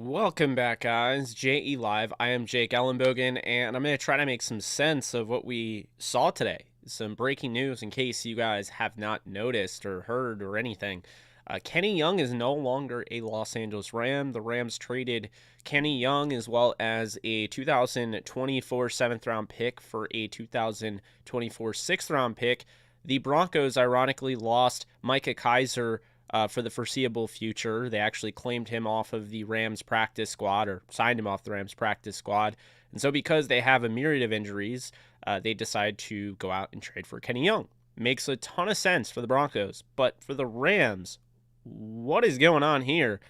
Welcome back, guys. JE Live. I am Jake Ellenbogen, and I'm going to try to make some sense of what we saw today. Some breaking news in case you guys have not noticed or heard or anything. Kenny Young is no longer a Los Angeles Ram. The Rams traded Kenny Young as well as a 2024 7th-round pick for a 2024 6th-round pick. The Broncos, ironically, lost Micah Kiser for the foreseeable future. They actually claimed him off of the Rams practice squad, or signed him off the Rams practice squad. And so because they have a myriad of injuries, they decide to go out and trade for Kenny Young. Makes a ton of sense for the Broncos. But for the Rams, what is going on here?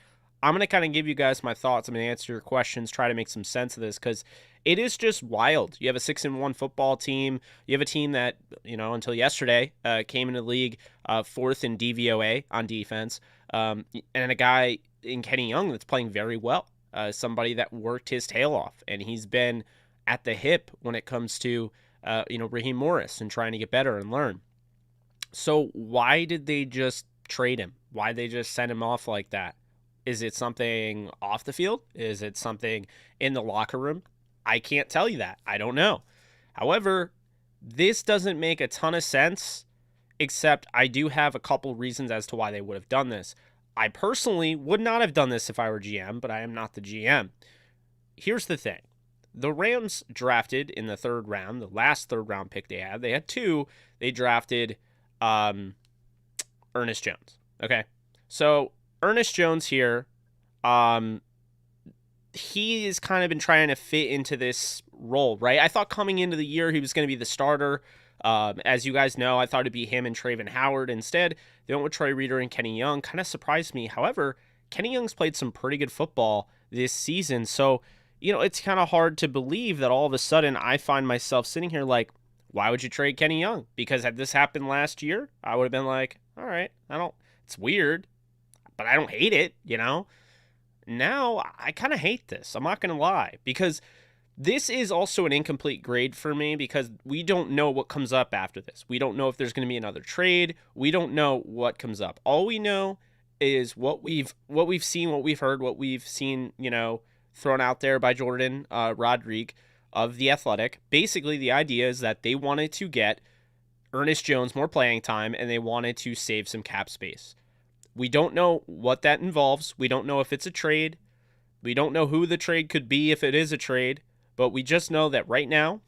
I'm going to kind of give you guys my thoughts. I'm going to answer your questions, try to make some sense of this, because it is just wild. You have a 6-1 football team. You have a team that, until yesterday, came into the league fourth in DVOA on defense, and a guy in Kenny Young that's playing very well. Somebody that worked his tail off, and he's been at the hip when it comes to, Raheem Morris and trying to get better and learn. So why did they just trade him? Why did they just send him off like that? Is it something off the field? Is it something in the locker room? I can't tell you that. I don't know. However, this doesn't make a ton of sense, except I do have a couple reasons as to why they would have done this. I personally would not have done this if I were GM, but I am not the GM. Here's the thing. The Rams drafted in the 3rd round, the last 3rd round pick they had two. They drafted Ernest Jones. Okay. So Ernest Jones here, he has kind of been trying to fit into this role, right? I thought coming into the year he was going to be the starter. As you guys know, I thought it'd be him and Travon Howard. Instead, they went with Troy Reeder and Kenny Young. Kind of surprised me. However, Kenny Young's played some pretty good football this season. So, it's kind of hard to believe that all of a sudden I find myself sitting here like, why would you trade Kenny Young? Because had this happened last year, I would have been like, all right, it's weird, but I don't hate it, Now, I kind of hate this. I'm not going to lie, because this is also an incomplete grade for me because we don't know what comes up after this. We don't know if there's going to be another trade. We don't know what comes up. All we know is what we've seen, what we've heard, what we've seen, thrown out there by Jordan Rodrigue of The Athletic. Basically, the idea is that they wanted to get Ernest Jones more playing time, and they wanted to save some cap space. We don't know what that involves. We don't know if it's a trade. We don't know who the trade could be if it is a trade. But we just know that right now,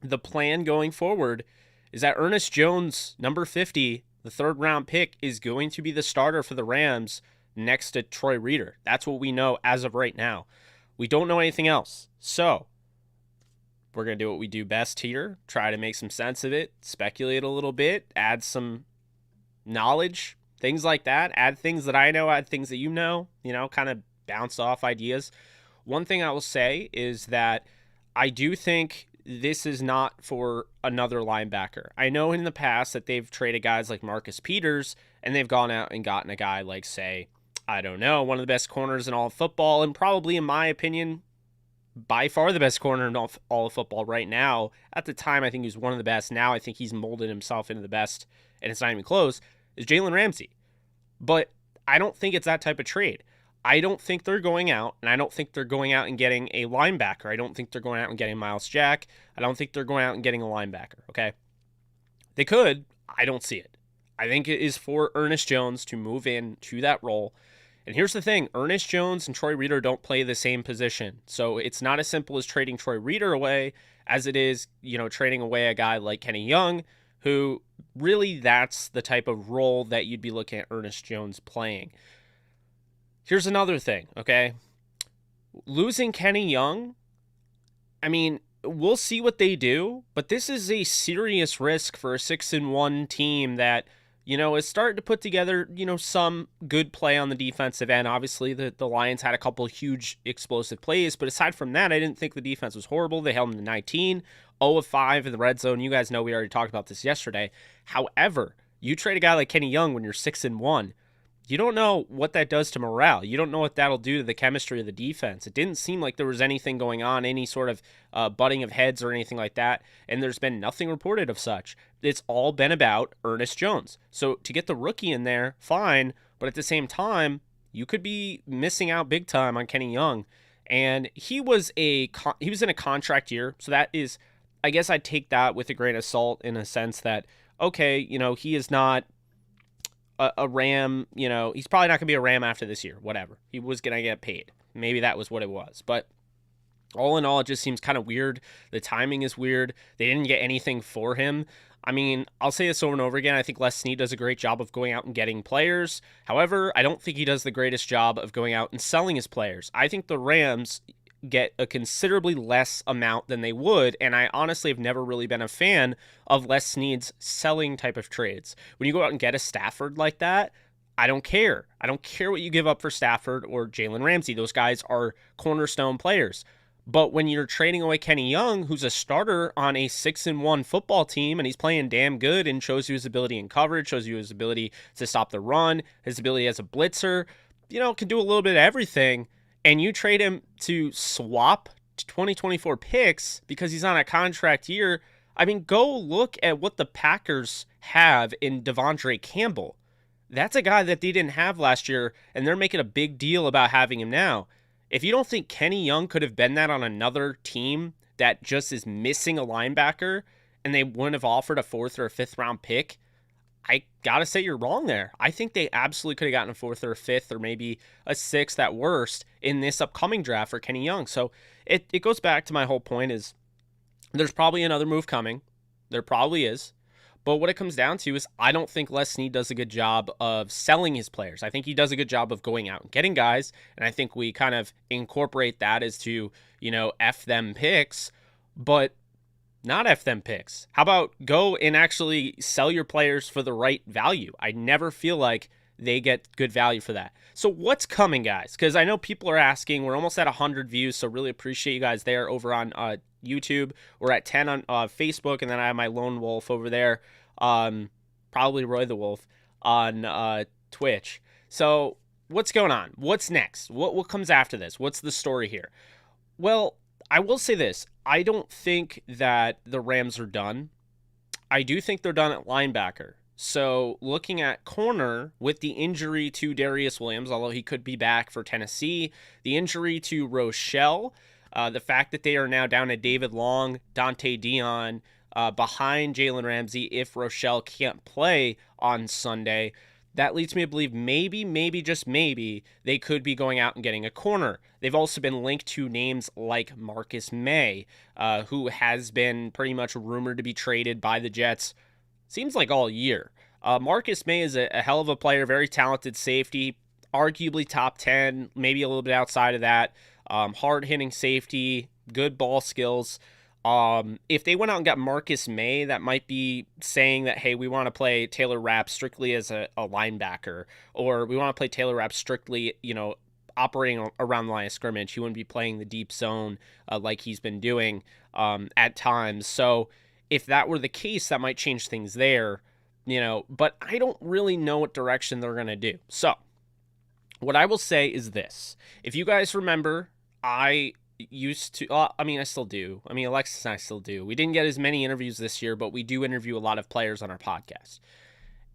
the plan going forward is that Ernest Jones, number 50, the 3rd round pick, is going to be the starter for the Rams next to Troy Reeder. That's what we know as of right now. We don't know anything else. So we're going to do what we do best here. Try to make some sense of it. Speculate a little bit. Add some knowledge. Things like that. Add things that I know, add things that you know, kind of bounce off ideas. One thing I will say is that I do think this is not for another linebacker. I know in the past that they've traded guys like Marcus Peters, and they've gone out and gotten a guy like, say, I don't know, one of the best corners in all of football, and probably, in my opinion, by far the best corner in all of football right now. At the time, I think he was one of the best. Now I think he's molded himself into the best, and it's not even close, is Jalen Ramsey. But I don't think it's that type of trade. I don't think they're going out, and I don't think they're going out and getting a linebacker. I don't think they're going out and getting Miles Jack. I don't think they're going out and getting a linebacker, okay? They could. I don't see it. I think it is for Ernest Jones to move into that role. And here's the thing. Ernest Jones and Troy Reeder don't play the same position. So it's not as simple as trading Troy Reeder away as it is, trading away a guy like Kenny Young, who really that's the type of role that you'd be looking at Ernest Jones playing. Here's another thing, okay? Losing Kenny Young, we'll see what they do, but this is a serious risk for a 6-1 team that, is starting to put together, some good play on the defensive end. Obviously, the Lions had a couple huge explosive plays, but aside from that, I didn't think the defense was horrible. They held them to 19, 0 of 5 in the red zone. You guys know we already talked about this yesterday. However, you trade a guy like Kenny Young when you're 6-1, you don't know what that does to morale. You don't know what that'll do to the chemistry of the defense. It didn't seem like there was anything going on, any sort of butting of heads or anything like that, and there's been nothing reported of such. It's all been about Ernest Jones. So to get the rookie in there, fine, but at the same time, you could be missing out big time on Kenny Young. And he was in a contract year, so that is, I guess I'd take that with a grain of salt in a sense that, okay, he is not a Ram, he's probably not going to be a Ram after this year, whatever. He was going to get paid. Maybe that was what it was. But all in all, it just seems kind of weird. The timing is weird. They didn't get anything for him. I mean, I'll say this over and over again. I think Les Snead does a great job of going out and getting players. However, I don't think he does the greatest job of going out and selling his players. I think the Rams get a considerably less amount than they would, and I honestly have never really been a fan of Les Snead's selling type of trades. When you go out and get a Stafford like that, I don't care. I don't care what you give up for Stafford or Jalen Ramsey. Those guys are cornerstone players. But when you're trading away Kenny Young, who's a starter on a 6-1 football team, and he's playing damn good and shows you his ability in coverage, shows you his ability to stop the run, his ability as a blitzer, can do a little bit of everything, and you trade him to swap 2024 picks because he's on a contract year, I mean, go look at what the Packers have in Devondre Campbell. That's a guy that they didn't have last year, and they're making a big deal about having him now. If you don't think Kenny Young could have been that on another team that just is missing a linebacker and they wouldn't have offered a 4th or a 5th round pick, I gotta say you're wrong there. I think they absolutely could have gotten a 4th or a 5th or maybe a 6th at worst in this upcoming draft for Kenny Young. So it goes back to my whole point is there's probably another move coming. There probably is. But what it comes down to is I don't think Les Snead does a good job of selling his players. I think he does a good job of going out and getting guys, and I think we kind of incorporate that as to, F them picks, but not F them picks. How about go and actually sell your players for the right value? I never feel like they get good value for that. So what's coming, guys? Because I know people are asking. We're almost at 100 views, so really appreciate you guys there over on YouTube. We're at 10 on Facebook, and then I have my lone wolf over there, probably Roy the Wolf, on Twitch. So what's going on? What's next? What comes after this? What's the story here? Well, I will say this. I don't think that the Rams are done. I do think they're done at linebacker. So looking at corner, with the injury to Darius Williams, although he could be back for Tennessee, the injury to Rochelle, the fact that they are now down to David Long, Dante Dion, behind Jalen Ramsey if Rochelle can't play on Sunday, that leads me to believe maybe, just maybe, they could be going out and getting a corner. They've also been linked to names like Marcus May, who has been pretty much rumored to be traded by the Jets, seems like all year. Marcus May is a hell of a player, very talented safety, arguably top 10, maybe a little bit outside of that. Hard-hitting safety, good ball skills. If they went out and got Marcus May, that might be saying that, hey, we want to play Taylor Rapp strictly as a linebacker, or we want to play Taylor Rapp strictly, operating around the line of scrimmage. He wouldn't be playing the deep zone like he's been doing at times. So if that were the case, that might change things there, but I don't really know what direction they're going to do. So what I will say is this. If you guys remember, I used to, I still do. Alexis and I still do. We didn't get as many interviews this year, but we do interview a lot of players on our podcast.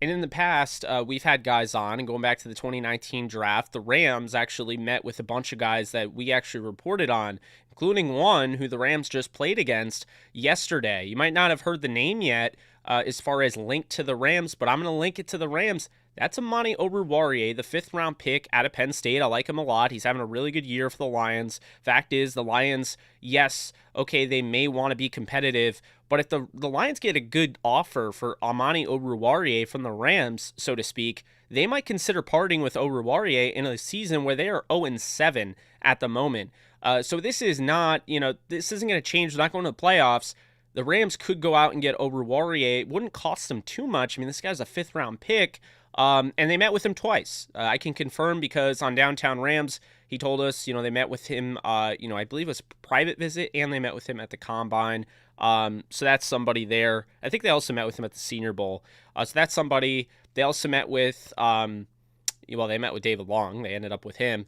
And in the past, we've had guys on, and going back to the 2019 draft, the Rams actually met with a bunch of guys that we actually reported on, including one who the Rams just played against yesterday. You might not have heard the name yet as far as linked to the Rams, but I'm going to link it to the Rams. That's Amani Oruwariye, the 5th-round pick out of Penn State. I like him a lot. He's having a really good year for the Lions. Fact is, the Lions, yes, okay, they may want to be competitive, but if the Lions get a good offer for Amani Oruwariye from the Rams, so to speak, they might consider parting with Oruwariye in a season where they are 0-7 at the moment. So this is not, this isn't going to change. They're not going to the playoffs. The Rams could go out and get Oruwariye. It wouldn't cost them too much. This guy's a 5th-round pick. And they met with him twice. I can confirm because on Downtown Rams, he told us, they met with him, I believe it was a private visit, and they met with him at the Combine. So that's somebody there. I think they also met with him at the Senior Bowl. So that's somebody. They also met with, they met with David Long. They ended up with him.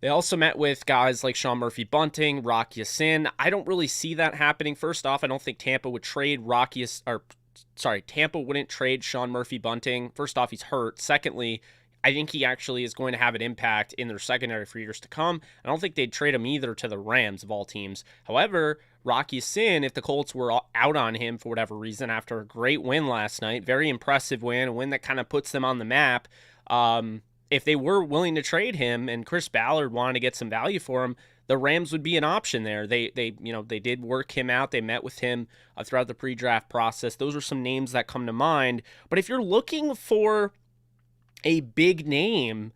They also met with guys like Sean Murphy-Bunting, Rock Ya-Sin. I don't really see that happening. First off, I don't think Tampa would trade Tampa wouldn't trade Sean Murphy-Bunting. First off, he's hurt. Secondly, I think he actually is going to have an impact in their secondary for years to come. I don't think they'd trade him either to the Rams of all teams. However, Rocky Sin, if the Colts were out on him for whatever reason after a great win last night, very impressive win, a win that kind of puts them on the map, if they were willing to trade him and Chris Ballard wanted to get some value for him, the Rams would be an option there. They did work him out. They met with him throughout the pre-draft process. Those are some names that come to mind. But if you're looking for a big name,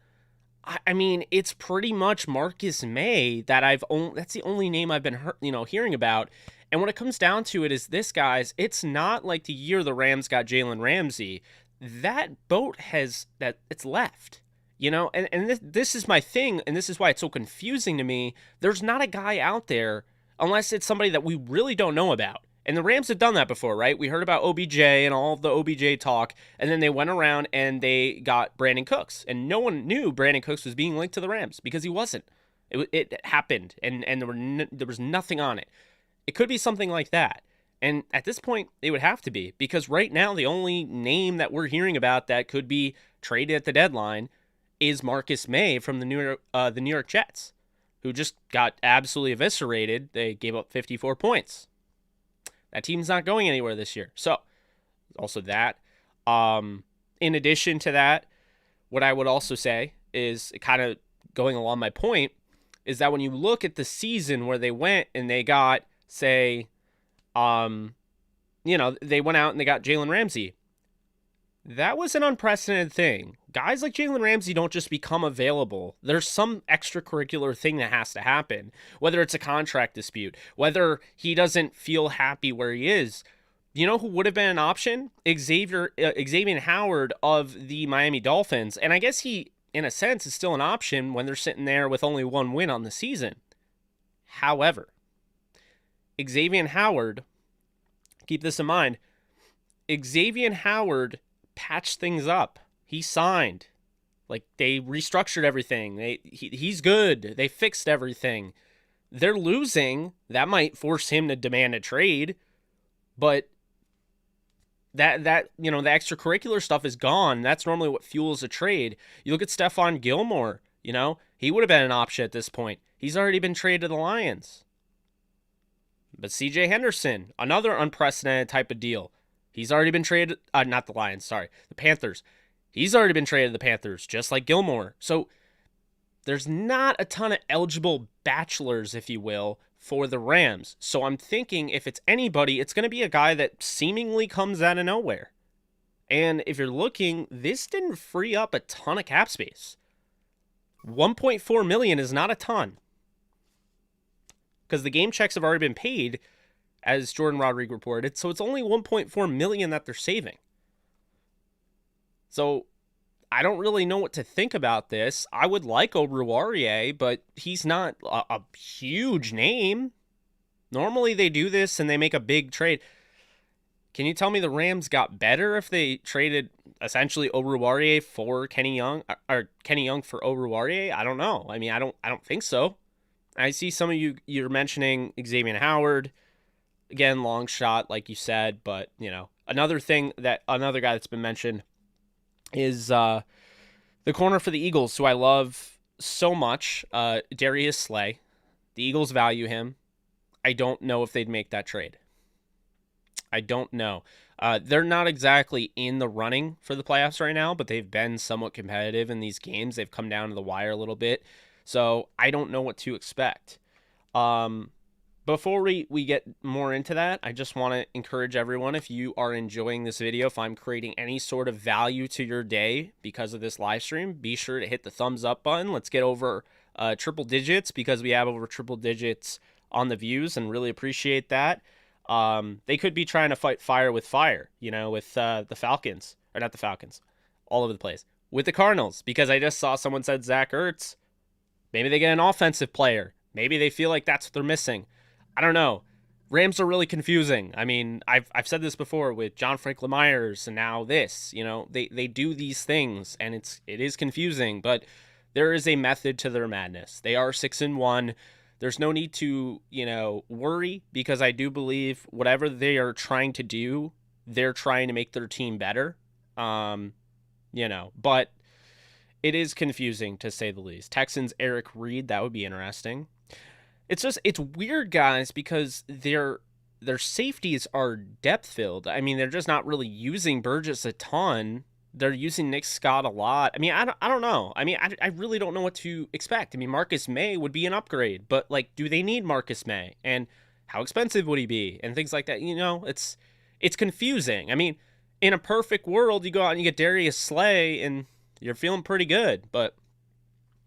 I mean, it's pretty much Marcus May that that's the only name I've been hearing about. And when it comes down to it is this, guys, it's not like the year the Rams got Jalen Ramsey. That boat it's left. And this is my thing, and this is why it's so confusing to me. There's not a guy out there, unless it's somebody that we really don't know about. And the Rams have done that before, right? We heard about OBJ and all of the OBJ talk, and then they went around and they got Brandon Cooks. And no one knew Brandon Cooks was being linked to the Rams because he wasn't. It happened, and there was nothing on it. It could be something like that. And at this point, it would have to be, because right now the only name that we're hearing about that could be traded at the deadline is Marcus May from the New York Jets, who just got absolutely eviscerated. They gave up 54 points. That team's not going anywhere this year. So, also that. In addition to that, what I would also say is, kind of going along my point, is that when you look at the season where they went and they got, say, they went out and they got Jalen Ramsey. That was an unprecedented thing. Guys like Jalen Ramsey don't just become available. There's some extracurricular thing that has to happen, whether it's a contract dispute, whether he doesn't feel happy where he is. You know who would have been an option? Xavier Howard of the Miami Dolphins. And I guess he, in a sense, is still an option when they're sitting there with only one win on the season. However, Xavier Howard, keep this in mind, Xavier Howard patched things up. He signed. Like, they restructured everything. He's good. They fixed everything. They're losing. That might force him to demand a trade. But that the extracurricular stuff is gone. That's normally what fuels a trade. You look at Stephon Gilmore, he would have been an option at this point. He's already been traded to the Lions. But CJ Henderson, another unprecedented type of deal. He's already been traded, not the Lions, sorry, the Panthers. He's already been traded to the Panthers, just like Gilmore. So there's not a ton of eligible bachelors, if you will, for the Rams. So I'm thinking if it's anybody, it's going to be a guy that seemingly comes out of nowhere. And if you're looking, this didn't free up a ton of cap space. $1.4 million is not a ton, because the game checks have already been paid, as Jordan Rodriguez reported. So it's only $1.4 million that they're saving. So I don't really know what to think about this. I would like Oruwariye, but he's not a huge name. Normally they do this and they make a big trade. Can you tell me the Rams got better if they traded essentially Oruwariye for Kenny Young, or Kenny Young for Oruwariye? I don't know. I mean, I don't think so. I see some of you're mentioning Xavier Howard. Again, long shot, like you said, but, another guy that's been mentioned is the corner for the Eagles, who I love so much, Darius Slay. The Eagles value him. I don't know if they'd make that trade. I don't know. They're not exactly in the running for the playoffs right now, but they've been somewhat competitive in these games. They've come down to the wire a little bit. So I don't know what to expect. Before we get more into that, I just want to encourage everyone, if you are enjoying this video, if I'm creating any sort of value to your day because of this live stream, be sure to hit the thumbs up button. Let's get over triple digits, because we have over triple digits on the views, and really appreciate that. They could be trying to fight fire with fire, with the Falcons, or not the Falcons, all over the place, with the Cardinals, because I just saw someone said Zach Ertz. Maybe they get an offensive player. Maybe they feel like that's what they're missing. I don't know. Rams are really confusing. I mean, I've said this before with John Franklin Myers, and now this. They do these things, and it is confusing, but there is a method to their madness. They are 6-1. There's no need to, worry, because I do believe whatever they are trying to do, they're trying to make their team better. But It is confusing, to say the least. Texans Eric Reed, that would be interesting. It's weird, guys, because their safeties are depth filled. I mean, they're just not really using Burgess a ton. They're using Nick Scott a lot. I mean, I don't know. I mean, I really don't know what to expect. I mean, Marcus May would be an upgrade, but like, do they need Marcus May? And how expensive would he be? And things like that. You know, it's confusing. I mean, in a perfect world, you go out and you get Darius Slay, and you're feeling pretty good. But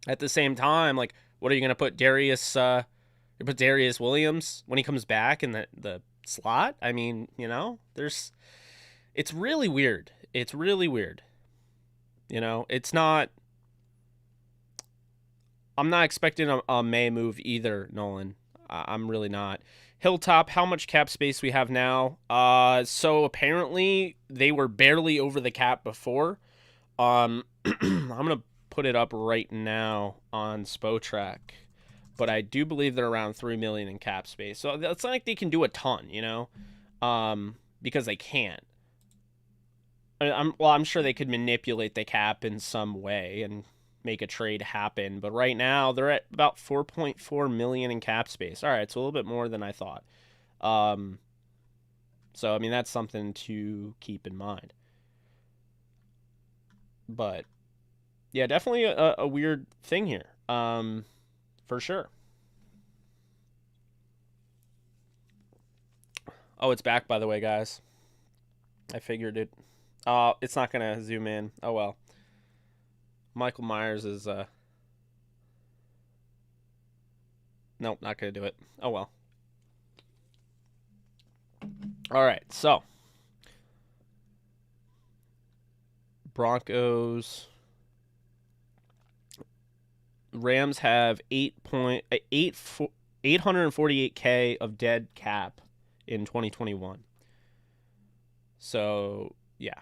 at the same time, like, what are you going to put Darius? You put Darius Williams when he comes back in the slot? I mean, you know, it's really weird. It's really weird. You know, I'm not expecting a May move either, Nolan. I'm really not. Hilltop, how much cap space we have now? So apparently they were barely over the cap before. I'm going to put it up right now on Spotrac. But I do believe they're around 3 million in cap space. So it's not like they can do a ton, you know, because they can't. I'm sure they could manipulate the cap in some way and make a trade happen. But right now they're at about 4.4 million in cap space. All right, it's a little bit more than I thought. So I mean, that's something to keep in mind. But yeah, definitely a weird thing here. For sure. Oh, it's back, by the way, guys. I figured it. It's not going to zoom in. Oh, well. Michael Myers is, nope, not going to do it. Oh, well. All right, so. Broncos. Rams have 848K of dead cap in 2021. So, yeah.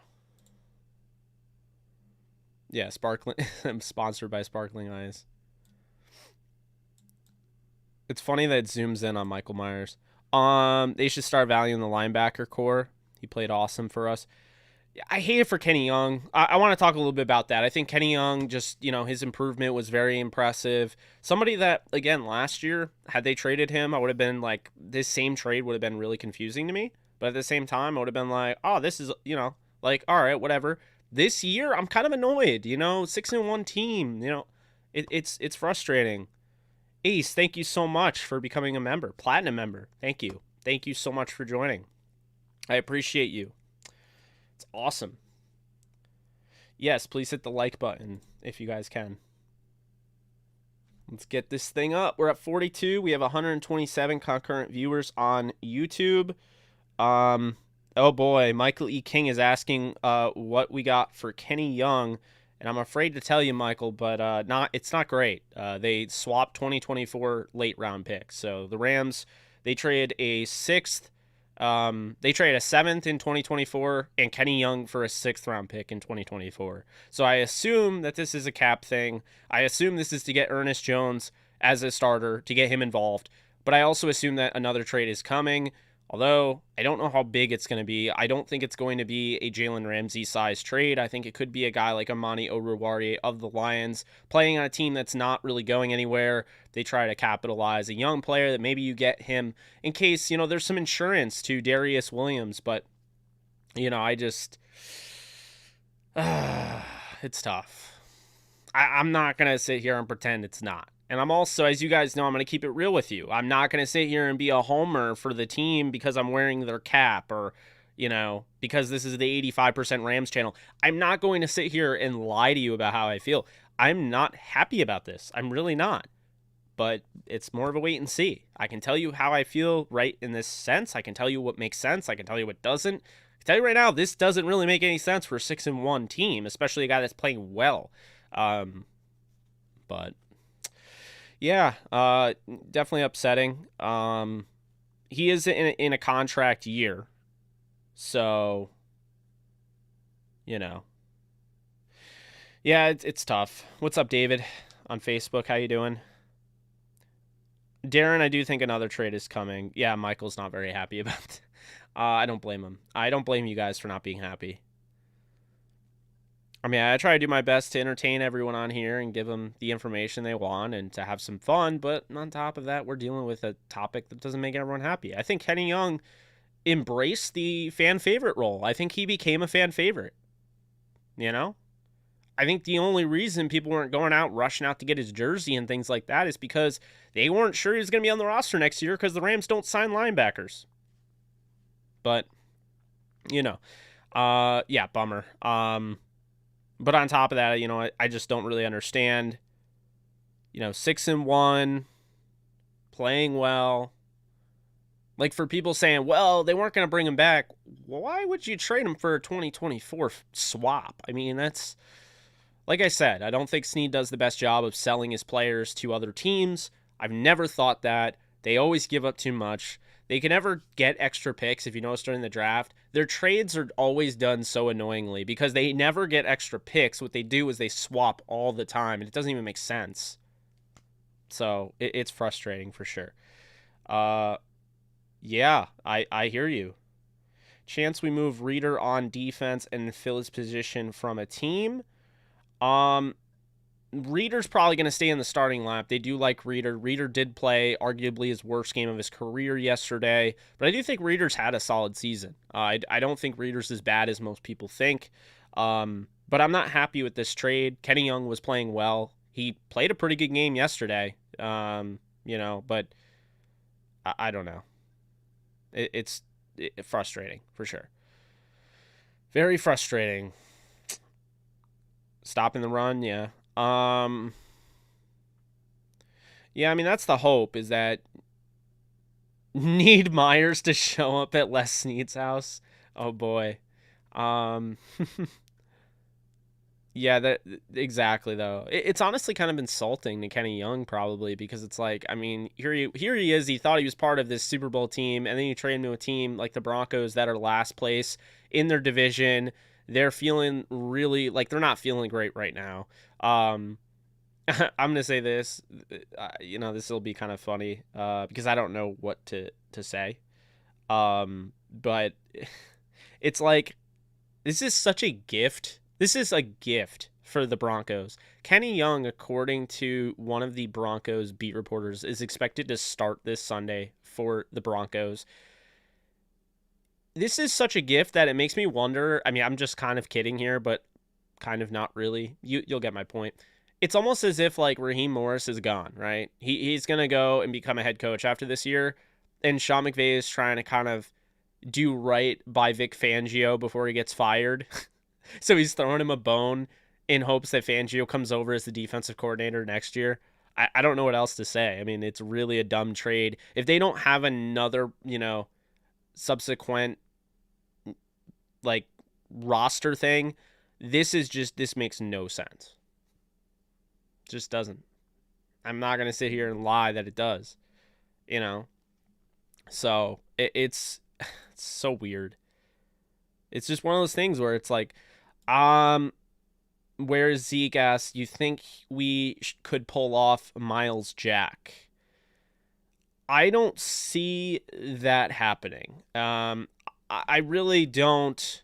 Yeah, Sparkling. I'm sponsored by Sparkling Eyes. It's funny that it zooms in on Michael Myers. They should start valuing the linebacker core. He played awesome for us. I hate it for Kenny Young. I want to talk a little bit about that. I think Kenny Young, just, you know, his improvement was very impressive. Somebody that, again, last year, had they traded him, I would have been like, this same trade would have been really confusing to me. But at the same time, I would have been like, oh, this is, you know, like, all right, whatever. This year, I'm kind of annoyed, you know, 6-1 team, you know, it's frustrating. Ace, thank you so much for becoming a member, platinum member. Thank you. Thank you so much for joining. I appreciate you. It's awesome. Yes, please hit the like button if you guys can. Let's get this thing up. We're at 42. We have 127 concurrent viewers on YouTube. Oh boy, Michael E. King is asking what we got for Kenny Young, and I'm afraid to tell you, Michael, but it's not great. They swapped 2024 late round picks. So the Rams, they traded a 6th. They traded a 7th in 2024 and Kenny Young for a 6th round pick in 2024. So I assume that this is a cap thing. I assume this is to get Ernest Jones as a starter, to get him involved. But I also assume that another trade is coming. Although, I don't know how big it's going to be. I don't think it's going to be a Jalen Ramsey-sized trade. I think it could be a guy like Amani Oruwariye of the Lions, playing on a team that's not really going anywhere. They try to capitalize a young player that maybe you get him in case, you know, there's some insurance to Darius Williams. But, you know, I just... it's tough. I'm not going to sit here and pretend it's not. And I'm also, as you guys know, I'm going to keep it real with you. I'm not going to sit here and be a homer for the team because I'm wearing their cap or, you know, because this is the 85% Rams channel. I'm not going to sit here and lie to you about how I feel. I'm not happy about this. I'm really not. But it's more of a wait and see. I can tell you how I feel right in this sense. I can tell you what makes sense. I can tell you what doesn't. I can tell you right now, this doesn't really make any sense for a 6-1 team, especially a guy that's playing well. But... yeah, definitely upsetting. He is in a contract year, so, you know. Yeah, it's tough. What's up, David, on Facebook? How you doing? Darren, I do think another trade is coming. Yeah, Michael's not very happy about it. I don't blame him. I don't blame you guys for not being happy. I mean, I try to do my best to entertain everyone on here and give them the information they want and to have some fun. But on top of that, we're dealing with a topic that doesn't make everyone happy. I think Kenny Young embraced the fan favorite role. I think he became a fan favorite. You know? I think the only reason people weren't going out, rushing out to get his jersey and things like that is because they weren't sure he was going to be on the roster next year because the Rams don't sign linebackers. But, yeah, bummer. But on top of that, I just don't really understand. 6-1, playing well. Like, for people saying, well, they weren't going to bring him back, why would you trade him for a 2024 swap? I mean, that's, like I said, I don't think Snead does the best job of selling his players to other teams. I've never thought that. They always give up too much. They can never get extra picks, if you notice during the draft. Their trades are always done so annoyingly because they never get extra picks. What they do is they swap all the time, and it doesn't even make sense. So it's frustrating for sure. Yeah, I hear you. Chance we move Reader on defense and fill his position from a team. Reader's probably going to stay in the starting lineup. They do like Reader. Reader did play arguably his worst game of his career yesterday, but I do think Reader's had a solid season. I don't think Reader's as bad as most people think, but I'm not happy with this trade. Kenny Young was playing well. He played a pretty good game yesterday, but I don't know. It's frustrating for sure. Very frustrating. Stopping the run, yeah. Yeah, I mean, that's the hope, is that need Myers to show up at Les Snead's house. Oh boy. Yeah, that exactly though. It's honestly kind of insulting to Kenny Young probably, because it's like, I mean, here he is. He thought he was part of this Super Bowl team, and then you trade him to a team like the Broncos that are last place in their division. They're feeling really like they're not feeling great right now. I'm gonna say this, this will be kind of funny because I don't know what to say. But it's like, this is such a gift. This is a gift for the Broncos. Kenny Young, according to one of the Broncos beat reporters, is expected to start this Sunday for the Broncos. This is such a gift that it makes me wonder. I mean, I'm just kind of kidding here, but kind of not really. You'll get my point. It's almost as if like Raheem Morris is gone, right? He's going to go and become a head coach after this year, and Sean McVay is trying to kind of do right by Vic Fangio before he gets fired. So he's throwing him a bone in hopes that Fangio comes over as the defensive coordinator next year. I don't know what else to say. I mean, it's really a dumb trade. If they don't have another, subsequent like roster thing, this makes no sense. Just doesn't. I'm not going to sit here and lie that it does, So it's so weird. It's just one of those things where it's like, whereas Zeke asked, you think we could pull off Miles Jack? I don't see that happening. I really don't.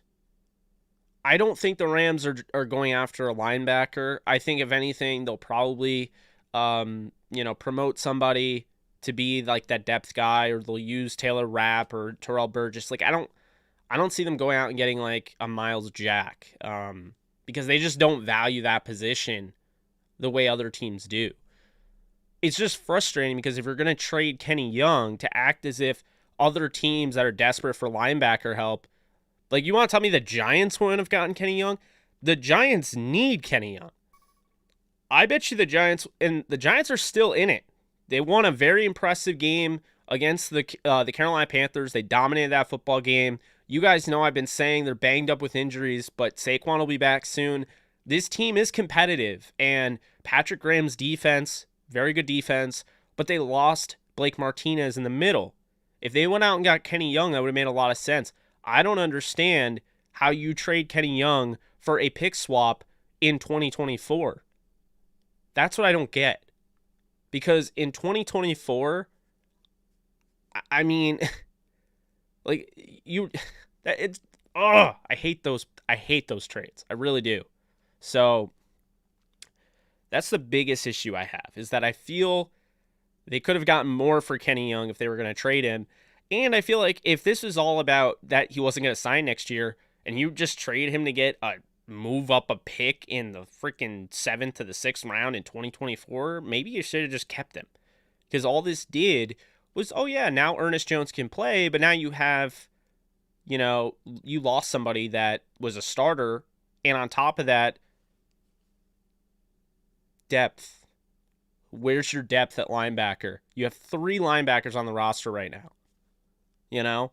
I don't think the Rams are going after a linebacker. I think if anything, they'll probably, promote somebody to be like that depth guy, or they'll use Taylor Rapp or Terrell Burgess. Like, I don't see them going out and getting like a Miles Jack, because they just don't value that position the way other teams do. It's just frustrating because if you're going to trade Kenny Young, to act as if other teams that are desperate for linebacker help, like, you want to tell me the Giants wouldn't have gotten Kenny Young? The Giants need Kenny Young. I bet you the Giants are still in it. They won a very impressive game against the Carolina Panthers. They dominated that football game. You guys know I've been saying they're banged up with injuries, but Saquon will be back soon. This team is competitive, and Patrick Graham's defense, very good defense, but they lost Blake Martinez in the middle. If they went out and got Kenny Young, that would have made a lot of sense. I don't understand how you trade Kenny Young for a pick swap in 2024. That's what I don't get. Because in 2024, I mean, like, I hate those trades. I really do. So that's the biggest issue I have, is that I feel they could have gotten more for Kenny Young if they were going to trade him. And I feel like if this was all about that he wasn't going to sign next year and you just trade him to get a move up a pick in the freaking 7th to the 6th round in 2024, maybe you should have just kept him. Because all this did was, oh yeah, now Ernest Jones can play, but now you have, you know, you lost somebody that was a starter. And on top of that, depth. Where's your depth at linebacker? You have 3 linebackers on the roster right now. You know?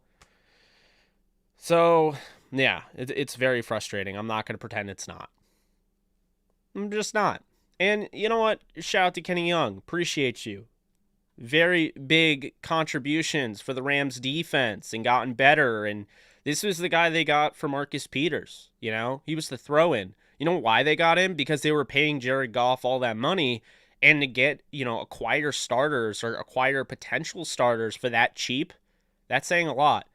So, yeah, it's very frustrating. I'm not going to pretend it's not. I'm just not. And you know what? Shout out to Kenny Young. Appreciate you. Very big contributions for the Rams defense and gotten better. And this was the guy they got for Marcus Peters. You know, he was the throw-in. You know why they got him? Because they were paying Jared Goff all that money, and to get, you know, acquire starters or acquire potential starters for that cheap, that's saying a lot.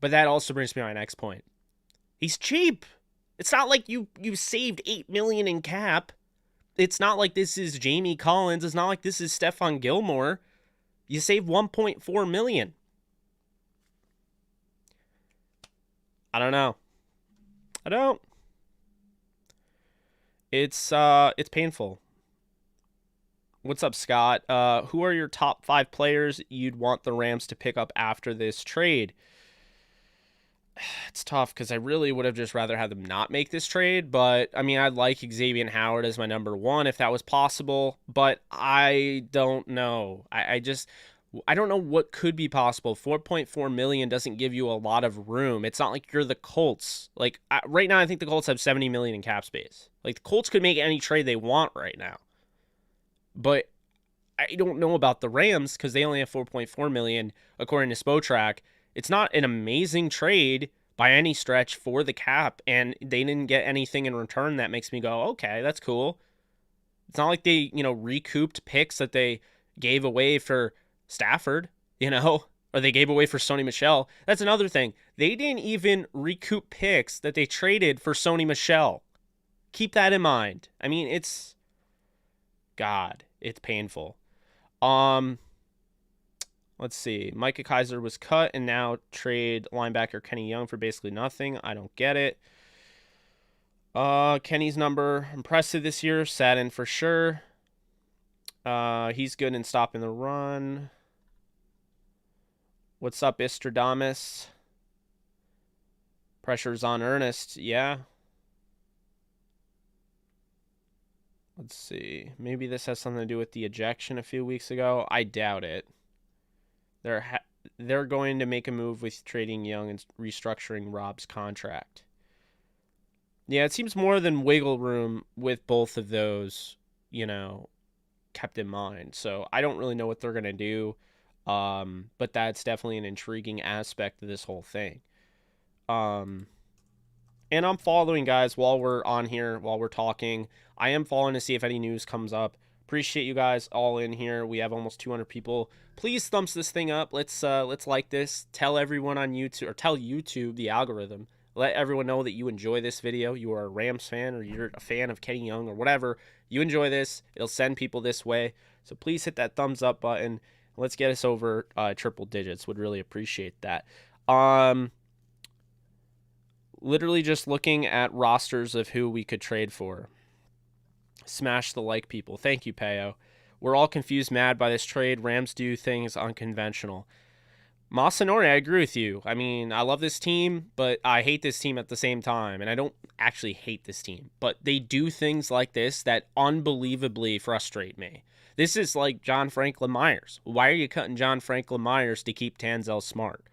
But that also brings me to my next point. He's cheap. It's not like you saved $8 million in cap. It's not like this is Jamie Collins. It's not like this is Stephon Gilmore. You saved $1.4 million. I don't know. I don't. It's painful. What's up, Scott? Who are your top 5 players you'd want the Rams to pick up after this trade? It's tough because I really would have just rather had them not make this trade. But, I mean, I'd like Xavier Howard as my number 1 if that was possible. But I don't know. I don't know what could be possible. $4.4 million doesn't give you a lot of room. It's not like you're the Colts. Like, right now, I think the Colts have $70 million in cap space. Like, the Colts could make any trade they want right now. But I don't know about the Rams because they only have $4.4 million, according to Spotrac. It's not an amazing trade by any stretch for the cap, and they didn't get anything in return that makes me go, okay, that's cool. It's not like they, you know, recouped picks that they gave away for Stafford, you know, or they gave away for Sony Michel. That's another thing. They didn't even recoup picks that they traded for Sony Michel. Keep that in mind. I mean, it's painful. Let's see. Micah Kaiser was cut and now trade linebacker Kenny Young for basically nothing. I don't get it. Kenny's number impressive this year. Saddened for sure. He's good in stopping the run. What's up, Istradamus? Pressure's on Ernest. Yeah. Let's see. Maybe this has something to do with the ejection a few weeks ago. I doubt it. They're going to make a move with trading Young and restructuring Rob's contract. Yeah, it seems more than wiggle room with both of those, you know, kept in mind. So I don't really know what they're going to do. But that's definitely an intriguing aspect of this whole thing. And I'm following, guys, while we're on here, while we're talking. I am following to see if any news comes up. Appreciate you guys all in here. We have almost 200 people. Please thumbs this thing up. Let's like this. Tell everyone on YouTube, or tell YouTube, the algorithm. Let everyone know that you enjoy this video. You are a Rams fan, or you're a fan of Kenny Young, or whatever. You enjoy this. It'll send people this way. So please hit that thumbs up button. Let's get us over triple digits. Would really appreciate that. Literally just looking at rosters of who we could trade for. Smash the like, people. Thank you, Peo. We're all confused, mad by this trade. Rams do things unconventional. Masanori, I agree with you. I mean, I love this team, but I hate this team at the same time. And I don't actually hate this team, but they do things like this that unbelievably frustrate me. This is like John Franklin Myers. Why are you cutting John Franklin Myers to keep Tanzel Smart?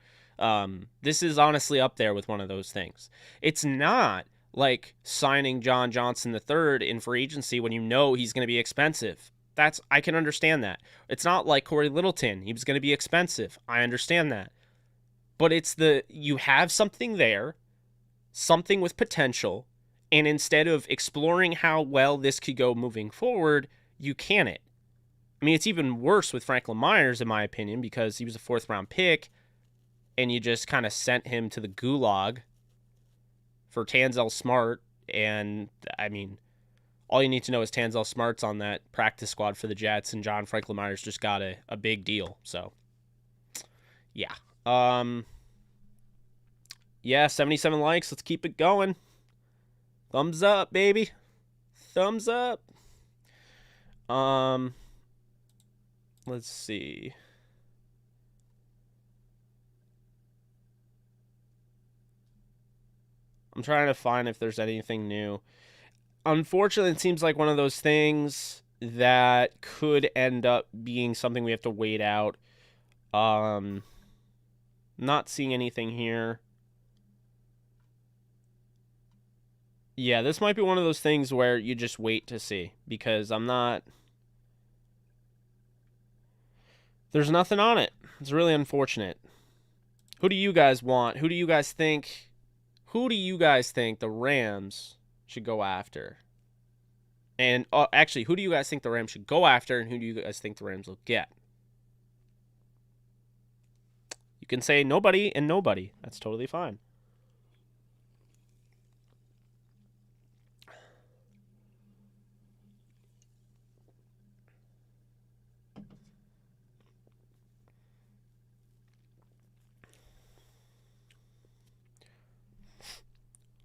This is honestly up there with one of those things. It's not like signing John Johnson III in free agency when you know he's going to be expensive. I can understand that. It's not like Corey Littleton. He was going to be expensive. I understand that. But it's you have something there, something with potential, and instead of exploring how well this could go moving forward, you can it. I mean, it's even worse with Franklin Myers, in my opinion, because he was a 4th-round pick, and you just kind of sent him to the gulag for Tanzel Smart, and, I mean, all you need to know is Tanzel Smart's on that practice squad for the Jets, and John Franklin Myers just got a big deal. So, yeah. Yeah, 77 likes. Let's keep it going. Thumbs up, baby. Thumbs up. Let's see. I'm trying to find if there's anything new. Unfortunately, it seems like one of those things that could end up being something we have to wait out. Not seeing anything here. Yeah, this might be one of those things where you just wait to see, because I'm not... There's nothing on it. It's really unfortunate. Who do you guys want? Who do you guys think... Who do you guys think the Rams should go after? And actually, who do you guys think the Rams should go after, and who do you guys think the Rams will get? You can say nobody and nobody. That's totally fine.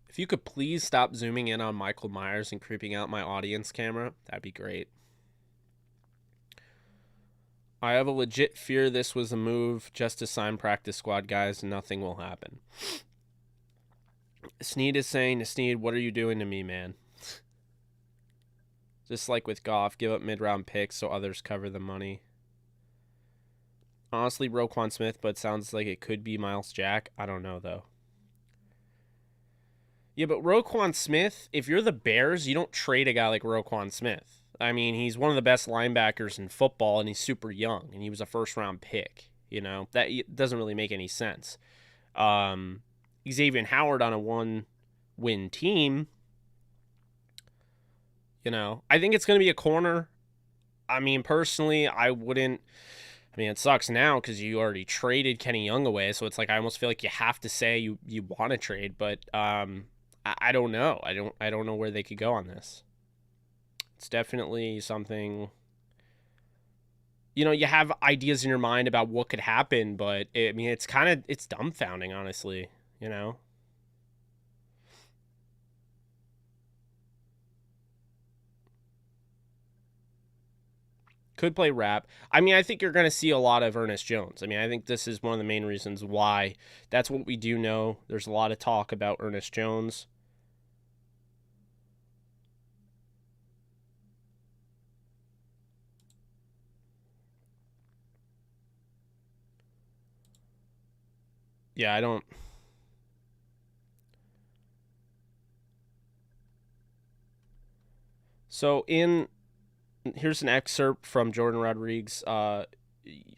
If you could please stop zooming in on Michael Myers and creeping out my audience camera, that'd be great. I have a legit fear this was a move just to sign practice squad guys and nothing will happen. Snead is saying to Snead, what are you doing to me, man? Just like with Goff, give up mid-round picks so others cover the money. Honestly, Roquan Smith, but it sounds like it could be Miles Jack. I don't know, though. Yeah, but Roquan Smith, if you're the Bears, you don't trade a guy like Roquan Smith. I mean, he's one of the best linebackers in football, and he's super young, and he was a first-round pick. You know, that doesn't really make any sense. Xavier Howard on a one-win team, you know, I think it's going to be a corner. I mean, personally, I wouldn't. I mean, it sucks now because you already traded Kenny Young away, so it's like I almost feel like you have to say you want to trade, but I don't know. I don't know where they could go on this. It's definitely something, you know, you have ideas in your mind about what could happen, but I mean, it's dumbfounding, honestly, you know. Could play rap. I mean, I think you're going to see a lot of Ernest Jones. I mean, I think this is one of the main reasons why. That's what we do know. There's a lot of talk about Ernest Jones. Yeah, I don't... So here's an excerpt from Jordan Rodriguez's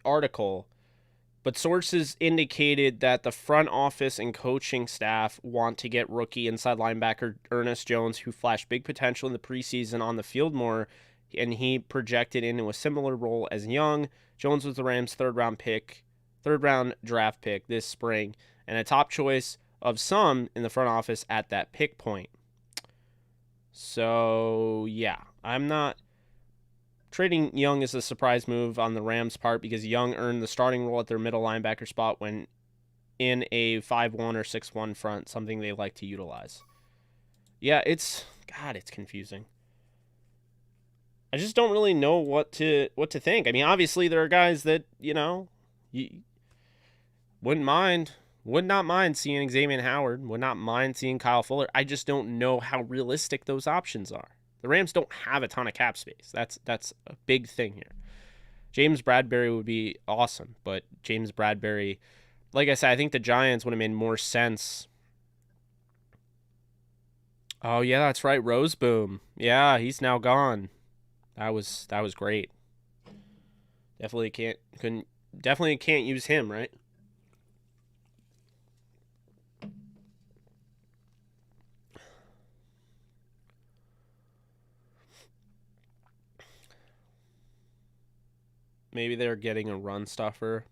article. But sources indicated that the front office and coaching staff want to get rookie inside linebacker Ernest Jones, who flashed big potential in the preseason on the field more, and he projected into a similar role as Young. Jones was the Rams' third round draft pick this spring, and a top choice of some in the front office at that pick point. So, yeah, I'm not... Trading Young is a surprise move on the Rams' part because Young earned the starting role at their middle linebacker spot when in a 5-1 or 6-1 front, something they like to utilize. Yeah, it's confusing. I just don't really know what to think. I mean, obviously there are guys that, you know, you would not mind seeing Xavier Howard, would not mind seeing Kyle Fuller. I just don't know how realistic those options are. The Rams don't have a ton of cap space. That's a big thing here. James Bradbury would be awesome, but James Bradbury, like I said, I think the Giants would have made more sense. Oh yeah, that's right, Roseboom. Yeah, he's now gone. That was great. Definitely can't use him, right? Maybe they're getting a run stuffer.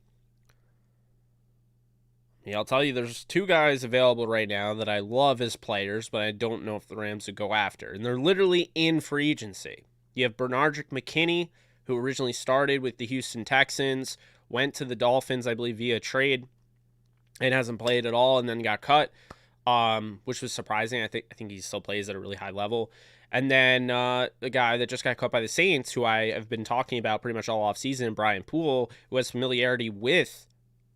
Yeah, I'll tell you, there's two guys available right now that I love as players, but I don't know if the Rams would go after. And they're literally in free agency. You have Bernardrick McKinney, who originally started with the Houston Texans, went to the Dolphins, I believe, via trade, and hasn't played at all, and then got cut, which was surprising. I think he still plays at a really high level. And then the guy that just got cut by the Saints, who I have been talking about pretty much all offseason, Brian Poole, who has familiarity with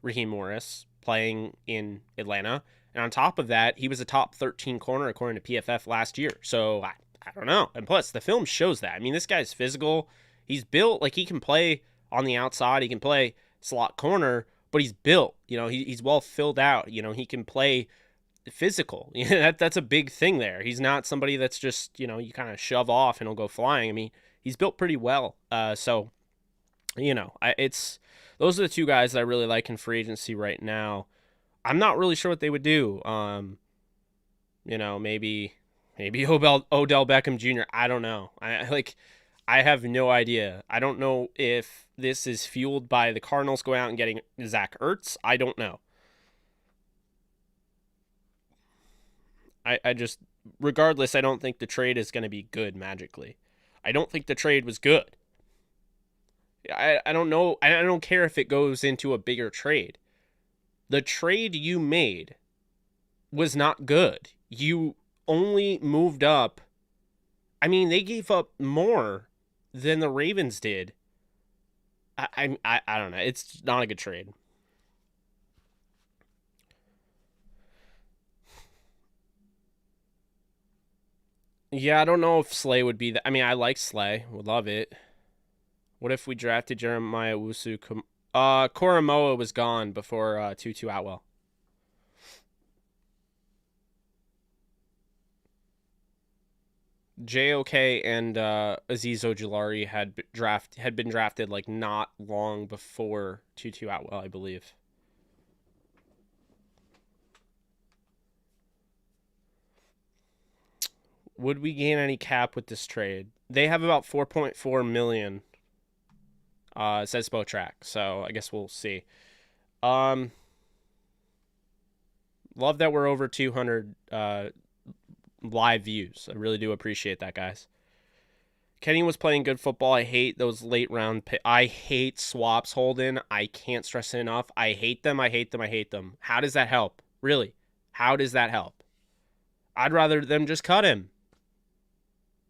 Raheem Morris, playing in Atlanta. And on top of that, he was a top 13 corner according to PFF last year. So I don't know. And plus, the film shows that. I mean, this guy's physical. He's built like he can play on the outside. He can play slot corner, but he's built. You know, he's well filled out. You know, he can play physical. That's a big thing there. He's not somebody that's just, you know, you kind of shove off and he'll go flying. I mean, he's built pretty well. So, you know, those are the two guys that I really like in free agency right now. I'm not really sure what they would do. You know, maybe Odell Beckham Jr. I don't know. I have no idea. I don't know if this is fueled by the Cardinals going out and getting Zach Ertz. I don't know. I just, regardless, I don't think the trade is going to be good magically. I don't think the trade was good. I don't know. I don't care if it goes into a bigger trade. The trade you made was not good. You only moved up. I mean, they gave up more than the Ravens did. I don't know. It's not a good trade. Yeah, I don't know if Slay would be that. I mean, I like Slay. Would love it. What if we drafted Jeremiah Wusu? Koromoa was gone before Tutu Atwell. JOK and Azeez Ojulari had been drafted like not long before Tutu Atwell, I believe. Would we gain any cap with this trade? They have about 4.4 million. It says Spotrac, so I guess we'll see. Love that we're over 200 live views. I really do appreciate that, guys. Kenny was playing good football. I hate those late round I hate swaps, Holden. I can't stress it enough. I hate them. I hate them. I hate them. How does that help? Really? How does that help? I'd rather them just cut him.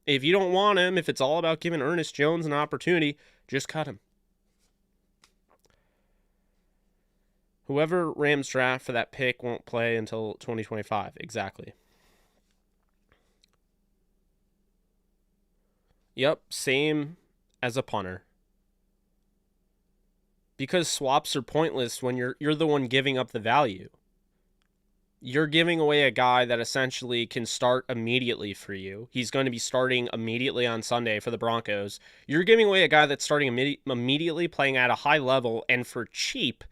If you don't want him, if it's all about giving Ernest Jones an opportunity, just cut him. Whoever Rams draft for that pick won't play until 2025. Exactly. Yep, same as a punter. Because swaps are pointless when you're the one giving up the value. You're giving away a guy that essentially can start immediately for you. He's going to be starting immediately on Sunday for the Broncos. You're giving away a guy that's starting immediately, playing at a high level, and for cheap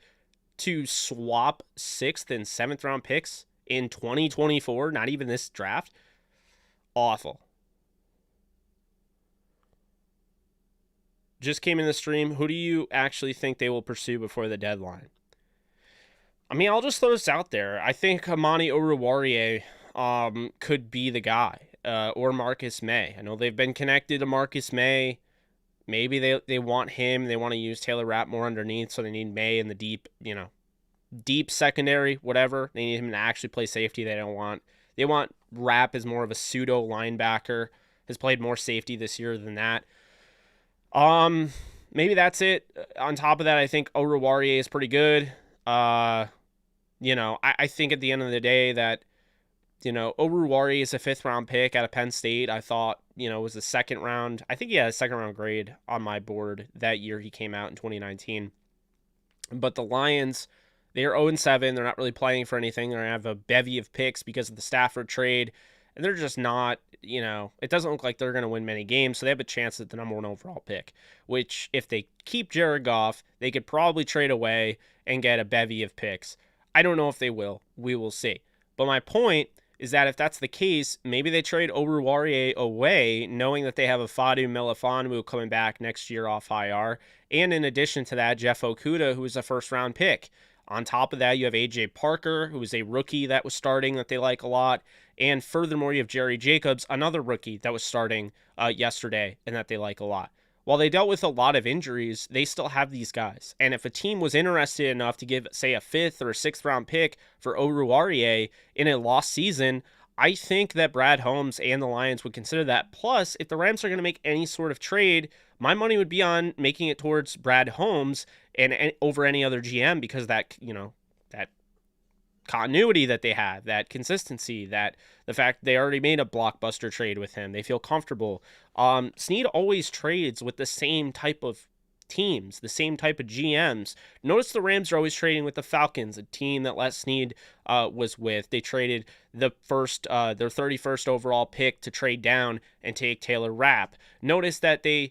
to swap 6th and 7th round picks in 2024, not even this draft. Awful. Just came in the stream. Who do you actually think they will pursue before the deadline? I mean, I'll just throw this out there. I think Amani Oruwariye could be the guy, or Marcus May. I know they've been connected to Marcus May. Maybe they want him. They want to use Taylor Rapp more underneath, so they need May in the deep secondary, whatever. They need him to actually play safety. They want Rapp as more of a pseudo linebacker. Has played more safety this year than that. Maybe that's it. On top of that, I think Oruwariye is pretty good. I think at the end of the day that, Oruwariye is a 5th round pick out of Penn State. I thought, was the second round. I think he had a 2nd round grade on my board that year he came out in 2019. But the Lions, they're 0-7. They're not really playing for anything. They're going to have a bevy of picks because of the Stafford trade. And they're just not, it doesn't look like they're going to win many games. So they have a chance at the number 1 overall pick, which if they keep Jared Goff, they could probably trade away and get a bevy of picks. I don't know if they will. We will see. But my point is that if that's the case, maybe they trade Oruwariye away, knowing that they have a Fadu Melifonwu coming back next year off IR. And in addition to that, Jeff Okudah, who is a 1st round pick. On top of that, you have AJ Parker, who is a rookie that was starting that they like a lot. And furthermore, you have Jerry Jacobs, another rookie that was starting yesterday and that they like a lot. While they dealt with a lot of injuries, they still have these guys. And if a team was interested enough to give, say, a 5th or a 6th round pick for Oruwariye in a lost season, I think that Brad Holmes and the Lions would consider that. Plus, if the Rams are going to make any sort of trade, my money would be on making it towards Brad Holmes and over any other GM, because that, that continuity that they have, that consistency, that the fact they already made a blockbuster trade with him, they feel comfortable. Snead always trades with the same type of teams, the same type of GMs. Notice the Rams are always trading with the Falcons, a team that Les Snead was with. They traded their 31st overall pick to trade down and take Taylor Rapp. Notice that they